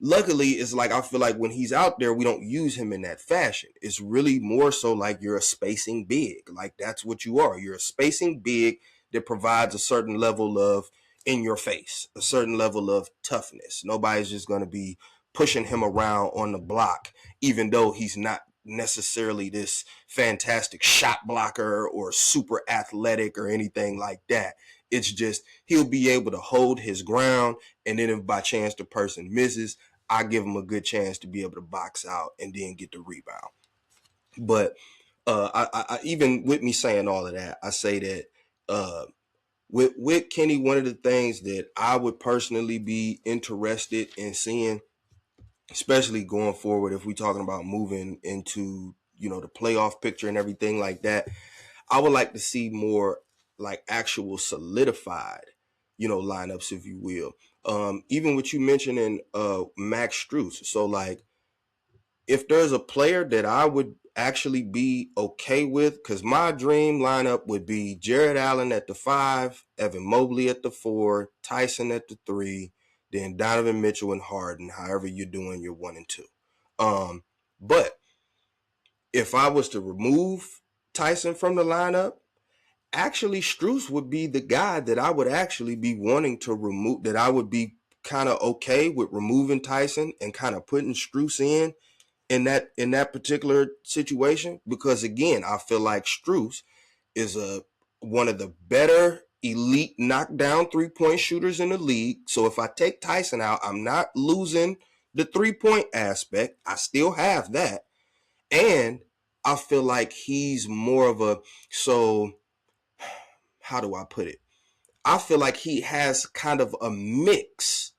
Speaker 1: luckily, it's like I feel like when he's out there, we don't use him in that fashion. It's really more so like you're a spacing big. Like that's what you are. You're a spacing big that provides a certain level of in your face, a certain level of toughness. Nobody's just going to be pushing him around on the block, even though he's not necessarily this fantastic shot blocker or super athletic or anything like that. It's just he'll be able to hold his ground, and then if by chance the person misses, I give him a good chance to be able to box out and then get the rebound. But I even with me saying all of that, I say that with Kenny, one of the things that I would personally be interested in seeing, especially going forward, if we're talking about moving into, the playoff picture and everything like that, I would like to see more like actual solidified, lineups, if you will. Even what you mentioning, Max Strus. So like, if there's a player that I would actually be okay with, because my dream lineup would be Jared Allen at the 5, Evan Mobley at the 4, Tyson at the 3, then Donovan Mitchell and Harden, however you're doing your 1 and 2. But if I was to remove Tyson from the lineup, actually Strus would be the guy that I would actually be wanting to remove, that I would be kind of okay with removing Tyson and kind of putting Strus in that particular situation, because again, I feel like Strus is one of the better elite knockdown 3-point shooters in the league. So if I take Tyson out, I'm not losing the 3-point aspect. I still have that. And I feel like he's more of a, so how do I put it? I feel like he has kind of a mix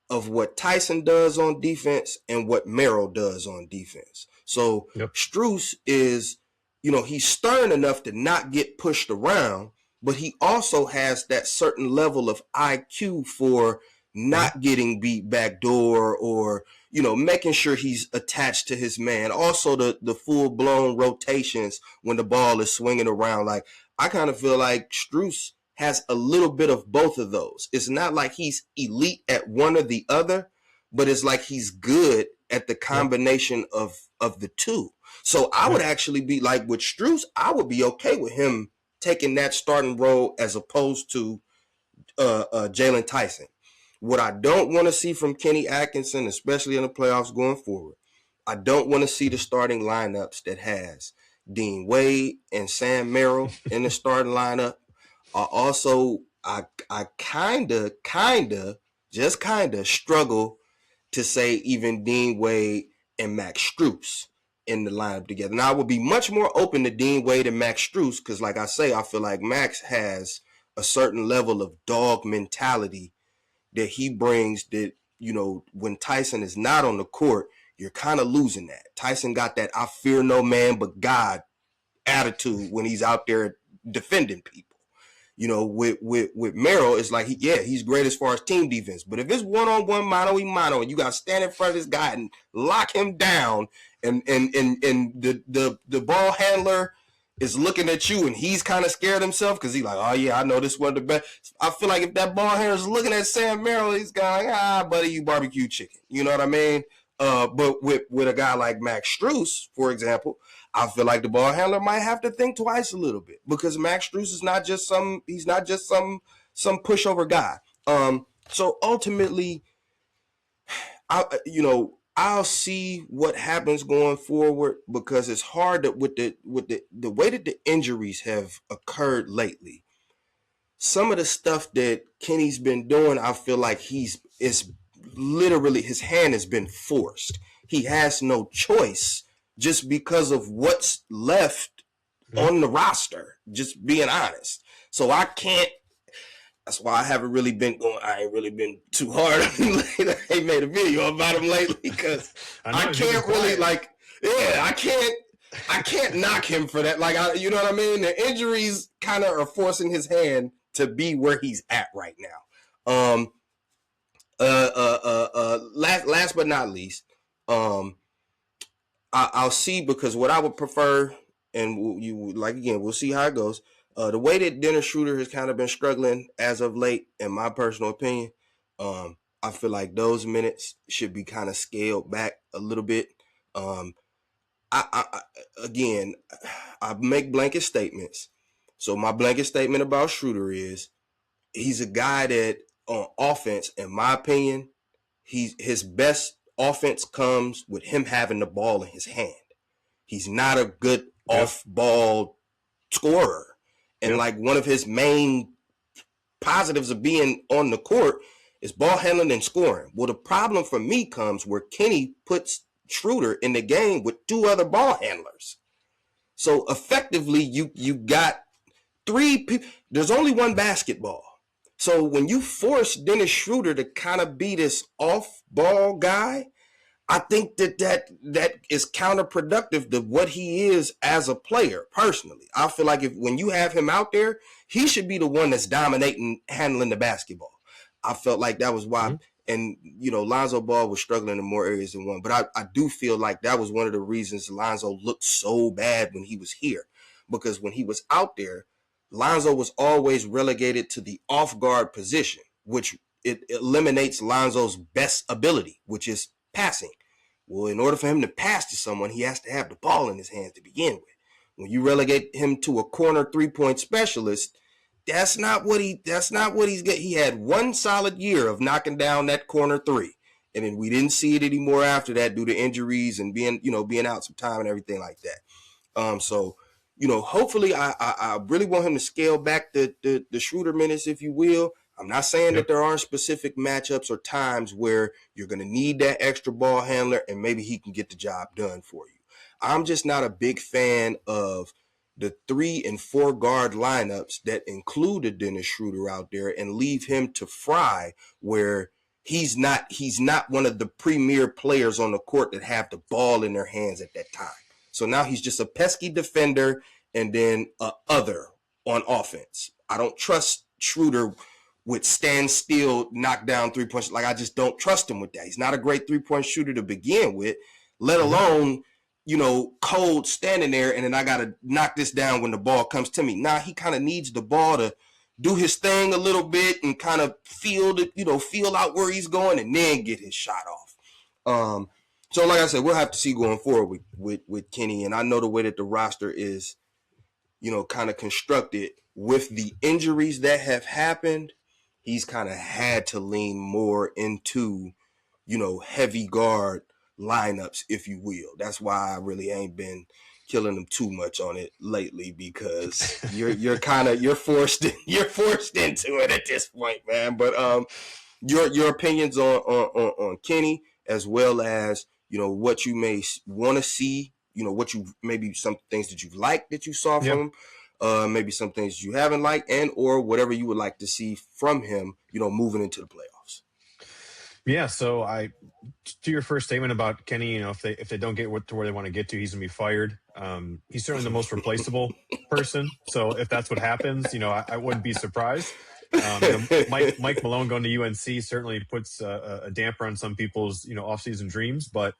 Speaker 1: of what Tyson does on defense and what Merrill does on defense. So yep. Strus is, he's stern enough to not get pushed around, but he also has that certain level of IQ for not getting beat backdoor or, making sure he's attached to his man. Also the full-blown rotations when the ball is swinging around. Like, I kind of feel like Strus has a little bit of both of those. It's not like he's elite at one or the other, but it's like he's good at the combination of the two. So I would actually be like with Strus, I would be okay with him taking that starting role as opposed to Jalen Tyson. What I don't want to see from Kenny Atkinson, especially in the playoffs going forward, I don't want to see the starting lineups that has Dean Wade and Sam Merrill in the starting lineup. I just kind of struggle to say even Dean Wade and Max Strus in the lineup together. Now I would be much more open to Dean Wade and Max Strus because, like I say, I feel like Max has a certain level of dog mentality that he brings that, when Tyson is not on the court, you're kind of losing that. Tyson got that I fear no man but God attitude when he's out there defending people. With Merrill, it's like he's great as far as team defense. But if it's one-on-one, mano-a-mano, and you got to stand in front of this guy and lock him down, and the ball handler is looking at you and he's kind of scared himself because he's like, oh yeah, I know this one of the best. I feel like if that ball handler is looking at Sam Merrill, he's going, buddy, you barbecue chicken. You know what I mean? But with a guy like Max Strus, for example, I feel like the ball handler might have to think twice a little bit because Max Strus is not just some pushover guy. So ultimately, I'll see what happens going forward because it's hard that with the way that the injuries have occurred lately. Some of the stuff that Kenny's been doing, I feel like it's literally his hand has been forced. He has no choice just because of what's left on the roster, just being honest. So I can't, that's why I haven't really been going, I ain't really been too hard on him lately. I ain't made a video about him lately because I can't really I can't knock him for that. Like, you know what I mean? The injuries kind of are forcing his hand to be where he's at right now. Last but not least, I'll see because what I would prefer, and we'll see how it goes. The way that Dennis Schroeder has kind of been struggling as of late, in my personal opinion, I feel like those minutes should be kind of scaled back a little bit. I make blanket statements. So my blanket statement about Schroeder is he's a guy that on offense, in my opinion, his best offense comes with him having the ball in his hand. He's not a good off-ball scorer. And like one of his main positives of being on the court is ball handling and scoring. Well, the problem for me comes where Kenny puts Schroeder in the game with two other ball handlers. So effectively, you got three people. There's only one basketball. So when you force Dennis Schroeder to kind of be this off-ball guy, I think that is counterproductive to what he is as a player. Personally, I feel like when you have him out there, he should be the one that's dominating, handling the basketball. I felt like that was why, and Lonzo Ball was struggling in more areas than one. But I do feel like that was one of the reasons Lonzo looked so bad when he was here, because when he was out there, Lonzo was always relegated to the off-guard position, which it eliminates Lonzo's best ability, which is passing. Well, in order for him to pass to someone, he has to have the ball in his hands to begin with. When you relegate him to a corner three-point specialist, that's not what he's got. He had one solid year of knocking down that corner three, and then we didn't see it anymore after that due to injuries and being out some time and everything like that. So hopefully I really want him to scale back the Schroeder minutes, if you will. I'm not saying that there aren't specific matchups or times where you're going to need that extra ball handler and maybe he can get the job done for you. I'm just not a big fan of the 3 and 4 guard lineups that include a Dennis Schroeder out there and leave him to fry where he's not one of the premier players on the court that have the ball in their hands at that time. So now he's just a pesky defender and then a other on offense. I don't trust Schroeder with stand still, knock down 3-point. Like, I just don't trust him with that. He's not a great 3-point shooter to begin with, let alone, cold standing there and then I got to knock this down when the ball comes to me. Nah, he kind of needs the ball to do his thing a little bit and kind of feel out where he's going and then get his shot off. So, like I said, we'll have to see going forward with Kenny. And I know the way that the roster is, kind of constructed with the injuries that have happened. He's kind of had to lean more into, heavy guard lineups, if you will. That's why I really ain't been killing him too much on it lately, because you're kind of you're forced into it at this point, man. But your opinions on Kenny, as well as what you may want to see, what you maybe some things that you've liked that you saw
Speaker 2: Yeah.
Speaker 1: from him, maybe some things you haven't liked, and or whatever you would like to see from him, moving into the playoffs.
Speaker 2: Yeah, so to your first statement about Kenny, if they don't get to where they want to get to, he's gonna be fired. He's certainly the most replaceable person. So if that's what happens, I wouldn't be surprised. Mike Malone going to UNC certainly puts a damper on some people's offseason dreams, but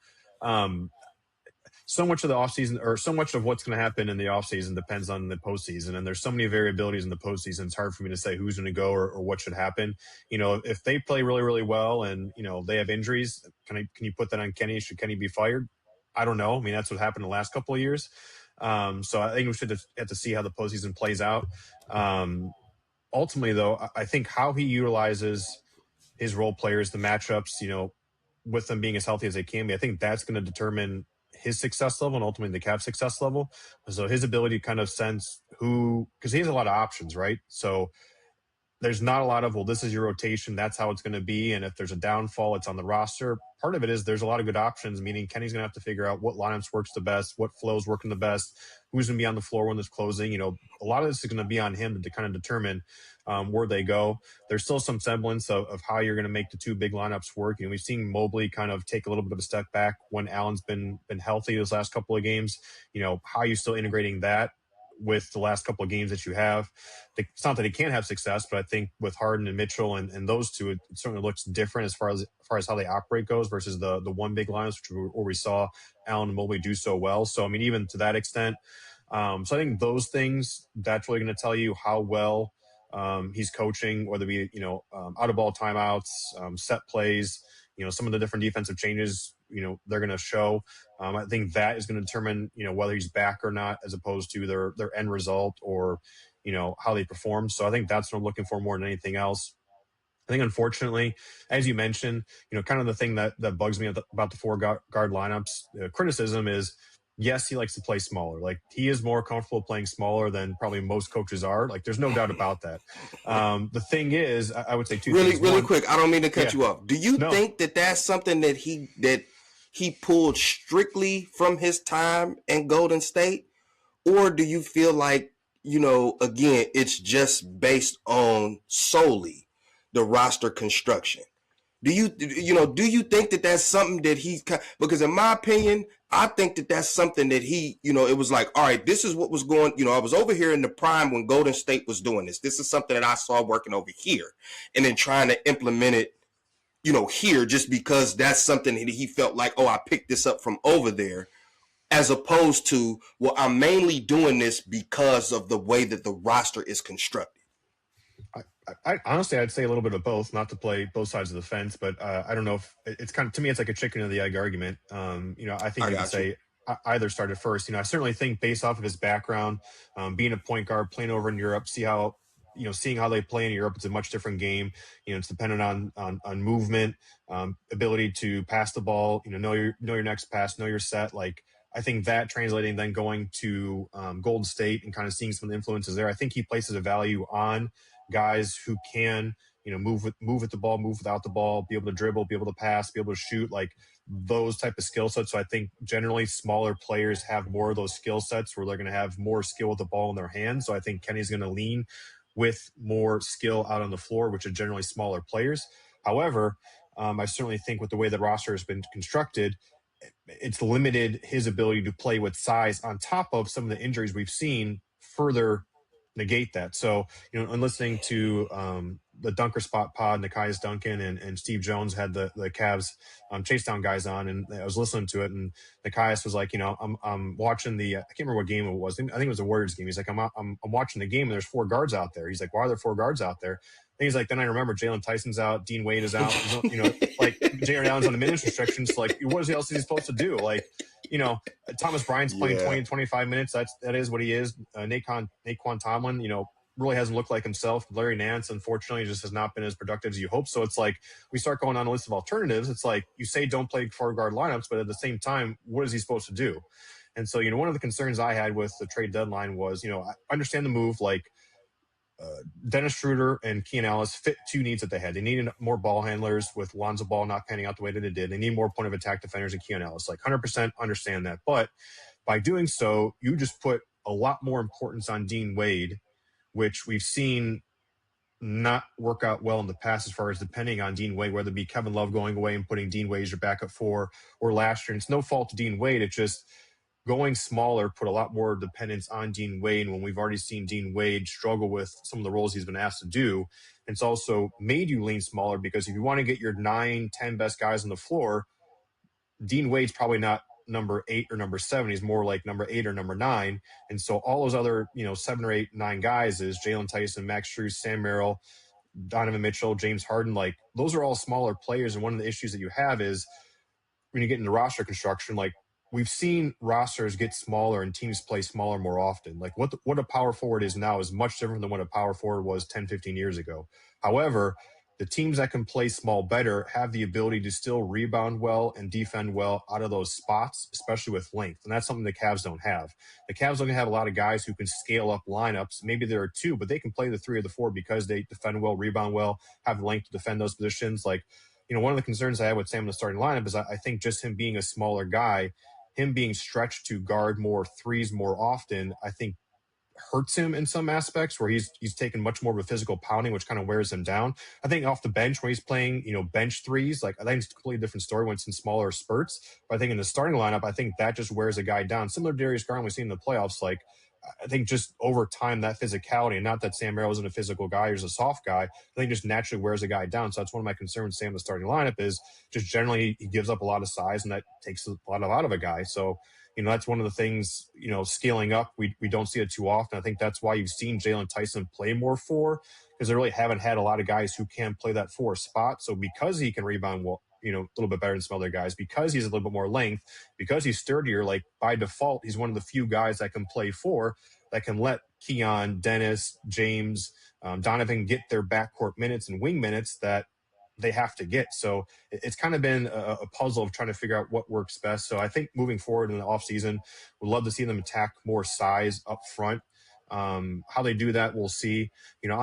Speaker 2: so much of the offseason, or so much of what's going to happen in the offseason, depends on the postseason. And there's so many variabilities in the postseason. It's hard for me to say who's going to go or what should happen. If they play really, really well and, they have injuries, can you put that on Kenny? Should Kenny be fired? I don't know. I mean, that's what happened the last couple of years. So I think we should have to see how the postseason plays out. Ultimately, though, I think how he utilizes his role players, the matchups, with them being as healthy as they can be, I think that's going to determine his success level and ultimately the Cavs' success level. So his ability to kind of sense because he has a lot of options, right? So there's not a lot of, well, this is your rotation, that's how it's going to be. And if there's a downfall, it's on the roster. Part of it is there's a lot of good options, meaning Kenny's going to have to figure out what lineups works the best, what flows working the best, who's going to be on the floor when it's closing. A lot of this is going to be on him to kind of determine where they go. There's still some semblance of how you're going to make the two big lineups work. We've seen Mobley kind of take a little bit of a step back when Allen's been healthy those last couple of games. How are you still integrating that with the last couple of games that you have? It's not that he can't have success, but I think with Harden and Mitchell and those two, it certainly looks different as far as how they operate goes versus the one big lineups where we saw Allen and Mobley do so well. So I mean, even to that extent, so I think those things, that's really going to tell you how well he's coaching, whether it be out of ball timeouts, set plays, some of the different defensive changes, they're going to show. I think that is going to determine whether he's back or not, as opposed to their end result or how they perform. So I think that's what I'm looking for more than anything else. I think, unfortunately, as you mentioned, kind of the thing that bugs me about the four guard lineups, criticism is, yes, he likes to play smaller. Like, he is more comfortable playing smaller than probably most coaches are. Like, there's no doubt about that. The thing is, I would say two things.
Speaker 1: Really quick, I don't mean to cut you off. Do you
Speaker 2: No.
Speaker 1: think that that's something that he pulled strictly from his time in Golden State? Or do you feel like, again, it's just based on solely the roster construction? Do you think that that's something that because in my opinion, I think that that's something that it was like, all right, this is what was going, I was over here in the prime when Golden State was doing this. This is something that I saw working over here, and then trying to implement it, here, just because that's something that he felt like, oh, I picked this up from over there, as opposed to, well, I'm mainly doing this because of the way that the roster is constructed.
Speaker 2: I honestly, I'd say a little bit of both, not to play both sides of the fence, but I don't know if it's kind of, to me, it's like a chicken or the egg argument. I think you could say either started first. I certainly think, based off of his background, being a point guard, playing over in Europe, seeing how they play in Europe, it's a much different game. It's dependent on movement, ability to pass the ball, know your next pass, know your set. Like, I think that translating, then going to Golden State and kind of seeing some of the influences there, I think he places a value on guys who can, move with the ball, move without the ball, be able to dribble, be able to pass, be able to shoot, like those type of skill sets. So I think generally smaller players have more of those skill sets where they're going to have more skill with the ball in their hands. So I think Kenny's going to lean with more skill out on the floor, which are generally smaller players. However, I certainly think with the way the roster has been constructed, it's limited his ability to play with size, on top of some of the injuries we've seen further negate that. So, in listening to the Dunker Spot pod, Nekias Duncan and Steve Jones had the Cavs chase down guys on, and I was listening to it, and Nekias was like, I'm watching the I can't remember what game it was. I think it was a Warriors game. He's like, I'm watching the game, and there's 4 guards out there. He's like, why are there 4 guards out there? And he's like, then I remember Jalen Tyson's out, Dean Wade is out. Like Jared Allen's on the minutes restrictions. So like, what else is he supposed to do? Like, Thomas Bryant's playing 20 to 25 minutes. That is what he is. Naquan Tomlin, really hasn't looked like himself. Larry Nance, unfortunately, just has not been as productive as you hope. So it's like we start going on a list of alternatives. It's like you say don't play 4 guard lineups, but at the same time, what is he supposed to do? And so, one of the concerns I had with the trade deadline was, I understand the move, like Dennis Schroeder and Keon Ellis fit 2 needs that they had. They needed more ball handlers with Lonzo Ball not panning out the way that it did. They need more point of attack defenders than Keon Ellis. Like 100% understand that. But by doing so, you just put a lot more importance on Dean Wade, which we've seen not work out well in the past as far as depending on Dean Wade, whether it be Kevin Love going away and putting Dean Wade as your backup 4 or last year. And it's no fault to Dean Wade. It's just going smaller put a lot more dependence on Dean Wade when we've already seen Dean Wade struggle with some of the roles he's been asked to do. It's also made you lean smaller because if you want to get your 9, 10 best guys on the floor, Dean Wade's probably not number 8 or number 7. He's more like number 8 or number 9. And so all those other, 7 or 8, 9 guys is Jalen Tyson, Max Strus, Sam Merrill, Donovan Mitchell, James Harden. Like those are all smaller players. And one of the issues that you have is when you get into roster construction, like we've seen rosters get smaller and teams play smaller more often. Like what a power forward is now is much different than what a power forward was 10, 15 years ago. However, the teams that can play small better have the ability to still rebound well and defend well out of those spots, especially with length. And that's something the Cavs don't have. The Cavs don't have a lot of guys who can scale up lineups. Maybe there are 2, but they can play the 3 or the 4 because they defend well, rebound well, have the length to defend those positions. Like, one of the concerns I have with Sam in the starting lineup is I think just him being a smaller guy, him being stretched to guard more 3s more often, I think hurts him in some aspects where he's taken much more of a physical pounding, which kind of wears him down. I think off the bench where he's playing, bench 3s, like I think it's a completely different story when it's in smaller spurts. But I think in the starting lineup, I think that just wears a guy down. Similar to Darius Garland we've seen in the playoffs, like I think just over time, that physicality, and not that Sam Merrill isn't a physical guy, he's a soft guy, I think just naturally wears a guy down. So that's one of my concerns with Sam in the starting lineup is just generally he gives up a lot of size and that takes a lot out of a guy. So, that's one of the things, scaling up, we don't see it too often. I think that's why you've seen Jalen Tyson play more 4 because they really haven't had a lot of guys who can play that 4 spot. So because he can rebound well, a little bit better than some other guys, because he's a little bit more length, because he's sturdier, like by default, he's one of the few guys that can play 4 that can let Keon, Dennis, James, Donovan get their backcourt minutes and wing minutes that they have to get. So it's kind of been a puzzle of trying to figure out what works best. So I think moving forward in the offseason, we'd love to see them attack more size up front. How they do that, we'll see.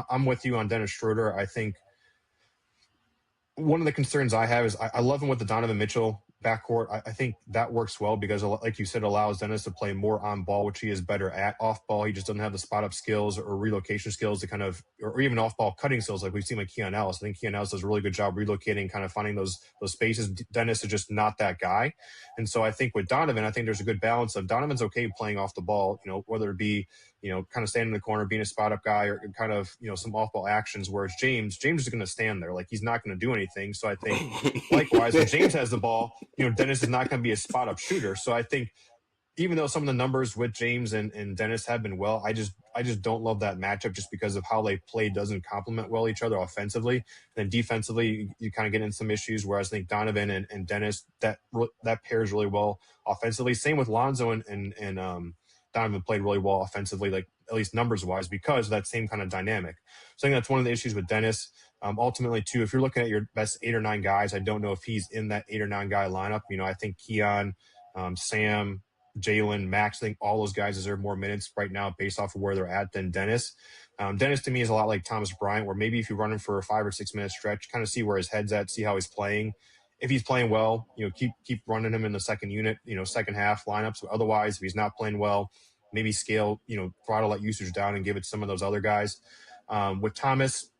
Speaker 2: I'm with you on Dennis Schroeder. I think one of the concerns I have is I love him with the Donovan Mitchell backcourt. I think that works well because, like you said, it allows Dennis to play more on ball, which he is better at. Off ball, he just doesn't have the spot up skills or relocation skills to kind of, or even off ball cutting skills like we've seen with Keon Ellis. I think Keon Ellis does a really good job relocating, kind of finding those spaces. Dennis is just not that guy. And so I think with Donovan, I think there's a good balance of Donovan's okay playing off the ball, whether it be, kind of standing in the corner, being a spot up guy, or kind of, some off ball actions. Whereas James is going to stand there. Like he's not going to do anything. So I think likewise, when James has the ball, Dennis is not going to be a spot up shooter. So I think even though some of the numbers with James and Dennis have been well, I just don't love that matchup just because of how they play doesn't complement well each other offensively. And then defensively, you kind of get in some issues. Whereas I think Donovan and Dennis, that pairs really well offensively. Same with Lonzo and Donovan played really well offensively, like at least numbers wise, because of that same kind of dynamic. So I think that's one of the issues with Dennis. Ultimately, too, if you're looking at your best 8 or 9 guys, I don't know if he's in that 8 or 9 guy lineup. I think Keon, Sam, Jalen, Max, I think all those guys deserve more minutes right now based off of where they're at than Dennis. Dennis to me is a lot like Thomas Bryant, where maybe if you run him for a 5 or 6 minute stretch, kind of see where his head's at, see how he's playing. If he's playing well, keep running him in the second unit, second half lineups. Otherwise, if he's not playing well, maybe scale, throttle that usage down and give it to some of those other guys. With Thomas,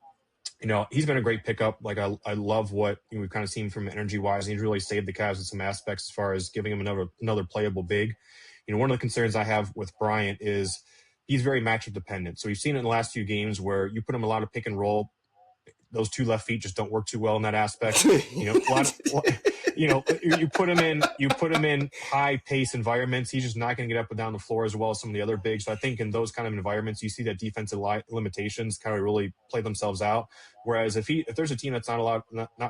Speaker 2: he's been a great pickup. Like I love what we've kind of seen from energy wise. He's really saved the Cavs in some aspects as far as giving him another playable big. One of the concerns I have with Bryant is he's very matchup dependent. So we've seen it in the last few games where you put him a lot of pick and roll. those two left feet just don't work too well in that aspect. A lot of, you put him in high pace environments. He's just not going to get up and down the floor as well as some of the other bigs. So I think in those kind of environments, you see that defensive limitations kind of really play themselves out. Whereas if there's a team that's not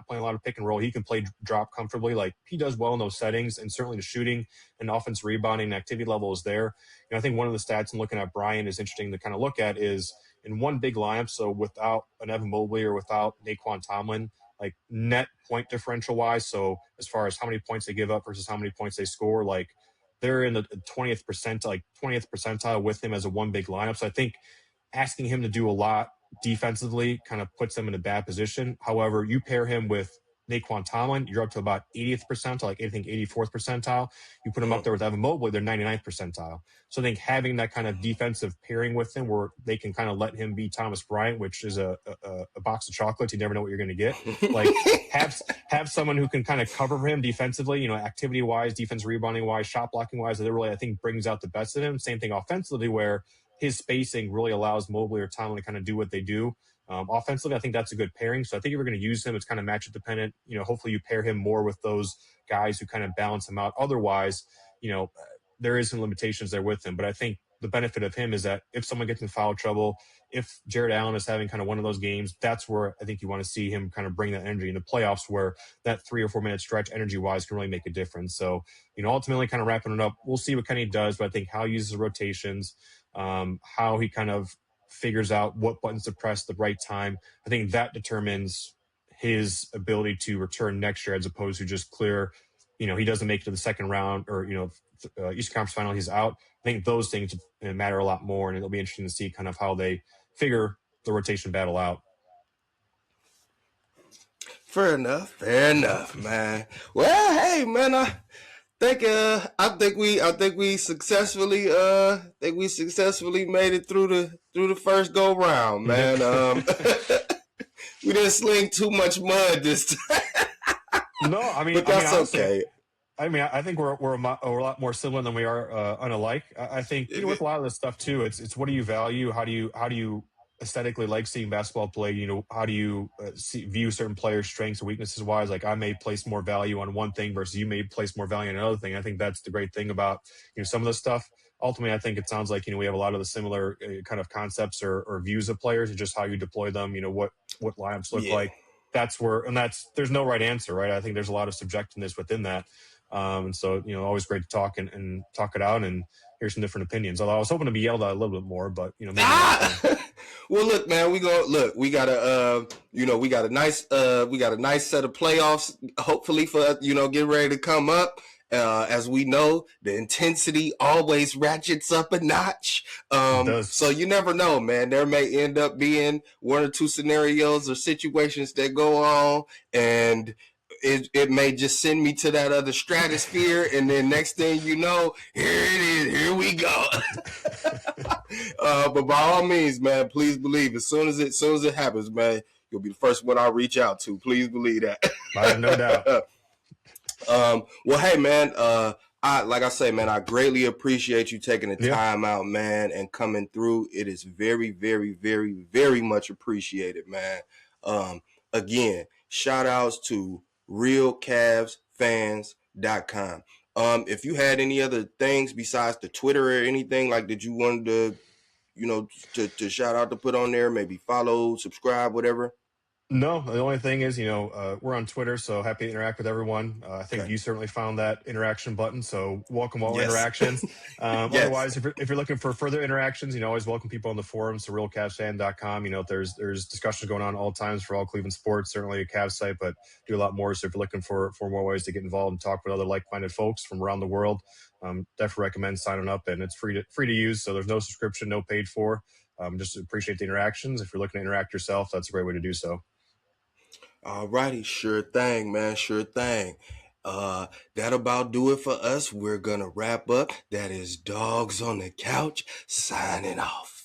Speaker 2: playing a lot of pick and roll, he can play drop comfortably. Like he does well in those settings, and certainly the shooting and offensive rebounding and activity level is there. I think one of the stats I'm looking at Brian is interesting to kind of look at is in one big lineup. So without an Evan Mobley or without Naquan Tomlin, like net point differential wise. So as far as how many points they give up versus how many points they score, like they're in the 20th percentile with him as a one big lineup. So I think asking him to do a lot defensively kind of puts them in a bad position. However, you pair him with Naquan Tomlin, you're up to about 80th percentile, like I think 84th percentile. You put him up there with Evan Mobley, they're 99th percentile. So I think having that kind of defensive pairing with him where they can kind of let him be Thomas Bryant, which is a box of chocolates. You never know what you're going to get. Like have someone who can kind of cover him defensively, activity wise, defense rebounding wise, shot blocking wise, that really, I think, brings out the best in him. Same thing offensively where his spacing really allows Mobley or Tomlin to kind of do what they do. Offensively, I think that's a good pairing. So I think if we're going to use him, it's kind of matchup dependent. Hopefully you pair him more with those guys who kind of balance him out. Otherwise, there is some limitations there with him. But I think the benefit of him is that if someone gets in foul trouble, if Jared Allen is having kind of one of those games, that's where I think you want to see him kind of bring that energy in the playoffs where that 3 or 4 minute stretch energy wise can really make a difference. So, ultimately kind of wrapping it up, we'll see what Kenny does, but I think how he uses rotations, how he kind of figures out what buttons to press at the right time. I think that determines his ability to return next year as opposed to just clear, he doesn't make it to the second round or, Eastern Conference Final, he's out. I think those things matter a lot more, and it'll be interesting to see kind of how they figure the rotation battle out.
Speaker 1: Fair enough, man. Well, hey, man, I think we successfully made it through the first go round, man. We didn't sling too much mud this time.
Speaker 2: No,
Speaker 1: but that's okay.
Speaker 2: I think we're a lot more similar than we are unalike. I think with a lot of this stuff too, it's what do you value? How do you aesthetically like seeing basketball played? How do you view certain players' strengths and weaknesses wise? Like I may place more value on one thing versus you may place more value on another thing. I think that's the great thing about some of this stuff. Ultimately, I think it sounds like we have a lot of the similar kind of concepts or views of players and just how you deploy them. What lineups look like. There's no right answer, right? I think there's a lot of subjectiveness within that. And so, always great to talk and talk it out and hear some different opinions. Although I was hoping to be yelled at a little bit more, but maybe
Speaker 1: Well, look, man, we got a nice set of playoffs. Hopefully for get ready to come up. As we know, the intensity always ratchets up a notch. So you never know, man. There may end up being one or two scenarios or situations that go on, and it may just send me to that other stratosphere, and then next thing you know, here it is, here we go. But by all means, man, please believe as soon as it happens, man, you'll be the first one I'll reach out to. Please believe that.
Speaker 2: I have no doubt.
Speaker 1: Well, hey, man, like I say, man, I greatly appreciate you taking the time out, man, and coming through. It is very, very, very, very much appreciated, man. Again, shout outs to realcavsfans.com. If you had any other things besides the Twitter or anything, like that you wanted to, to shout out, to put on there, maybe follow, subscribe, whatever.
Speaker 2: No, the only thing is, we're on Twitter, so happy to interact with everyone. I think you certainly found that interaction button, so welcome all interactions. Otherwise, if you're looking for further interactions, always welcome people on the forums, so realcavsfan.com. There's discussions going on all times for all Cleveland sports, certainly a Cavs site, but do a lot more. So if you're looking for more ways to get involved and talk with other like-minded folks from around the world, definitely recommend signing up, and it's free to use, so there's no subscription, no paid for. Just appreciate the interactions. If you're looking to interact yourself, that's a great way to do so.
Speaker 1: All righty, sure thing, man, sure thing. That about do it for us. We're gonna wrap up. That is Dogs on the Couch signing off.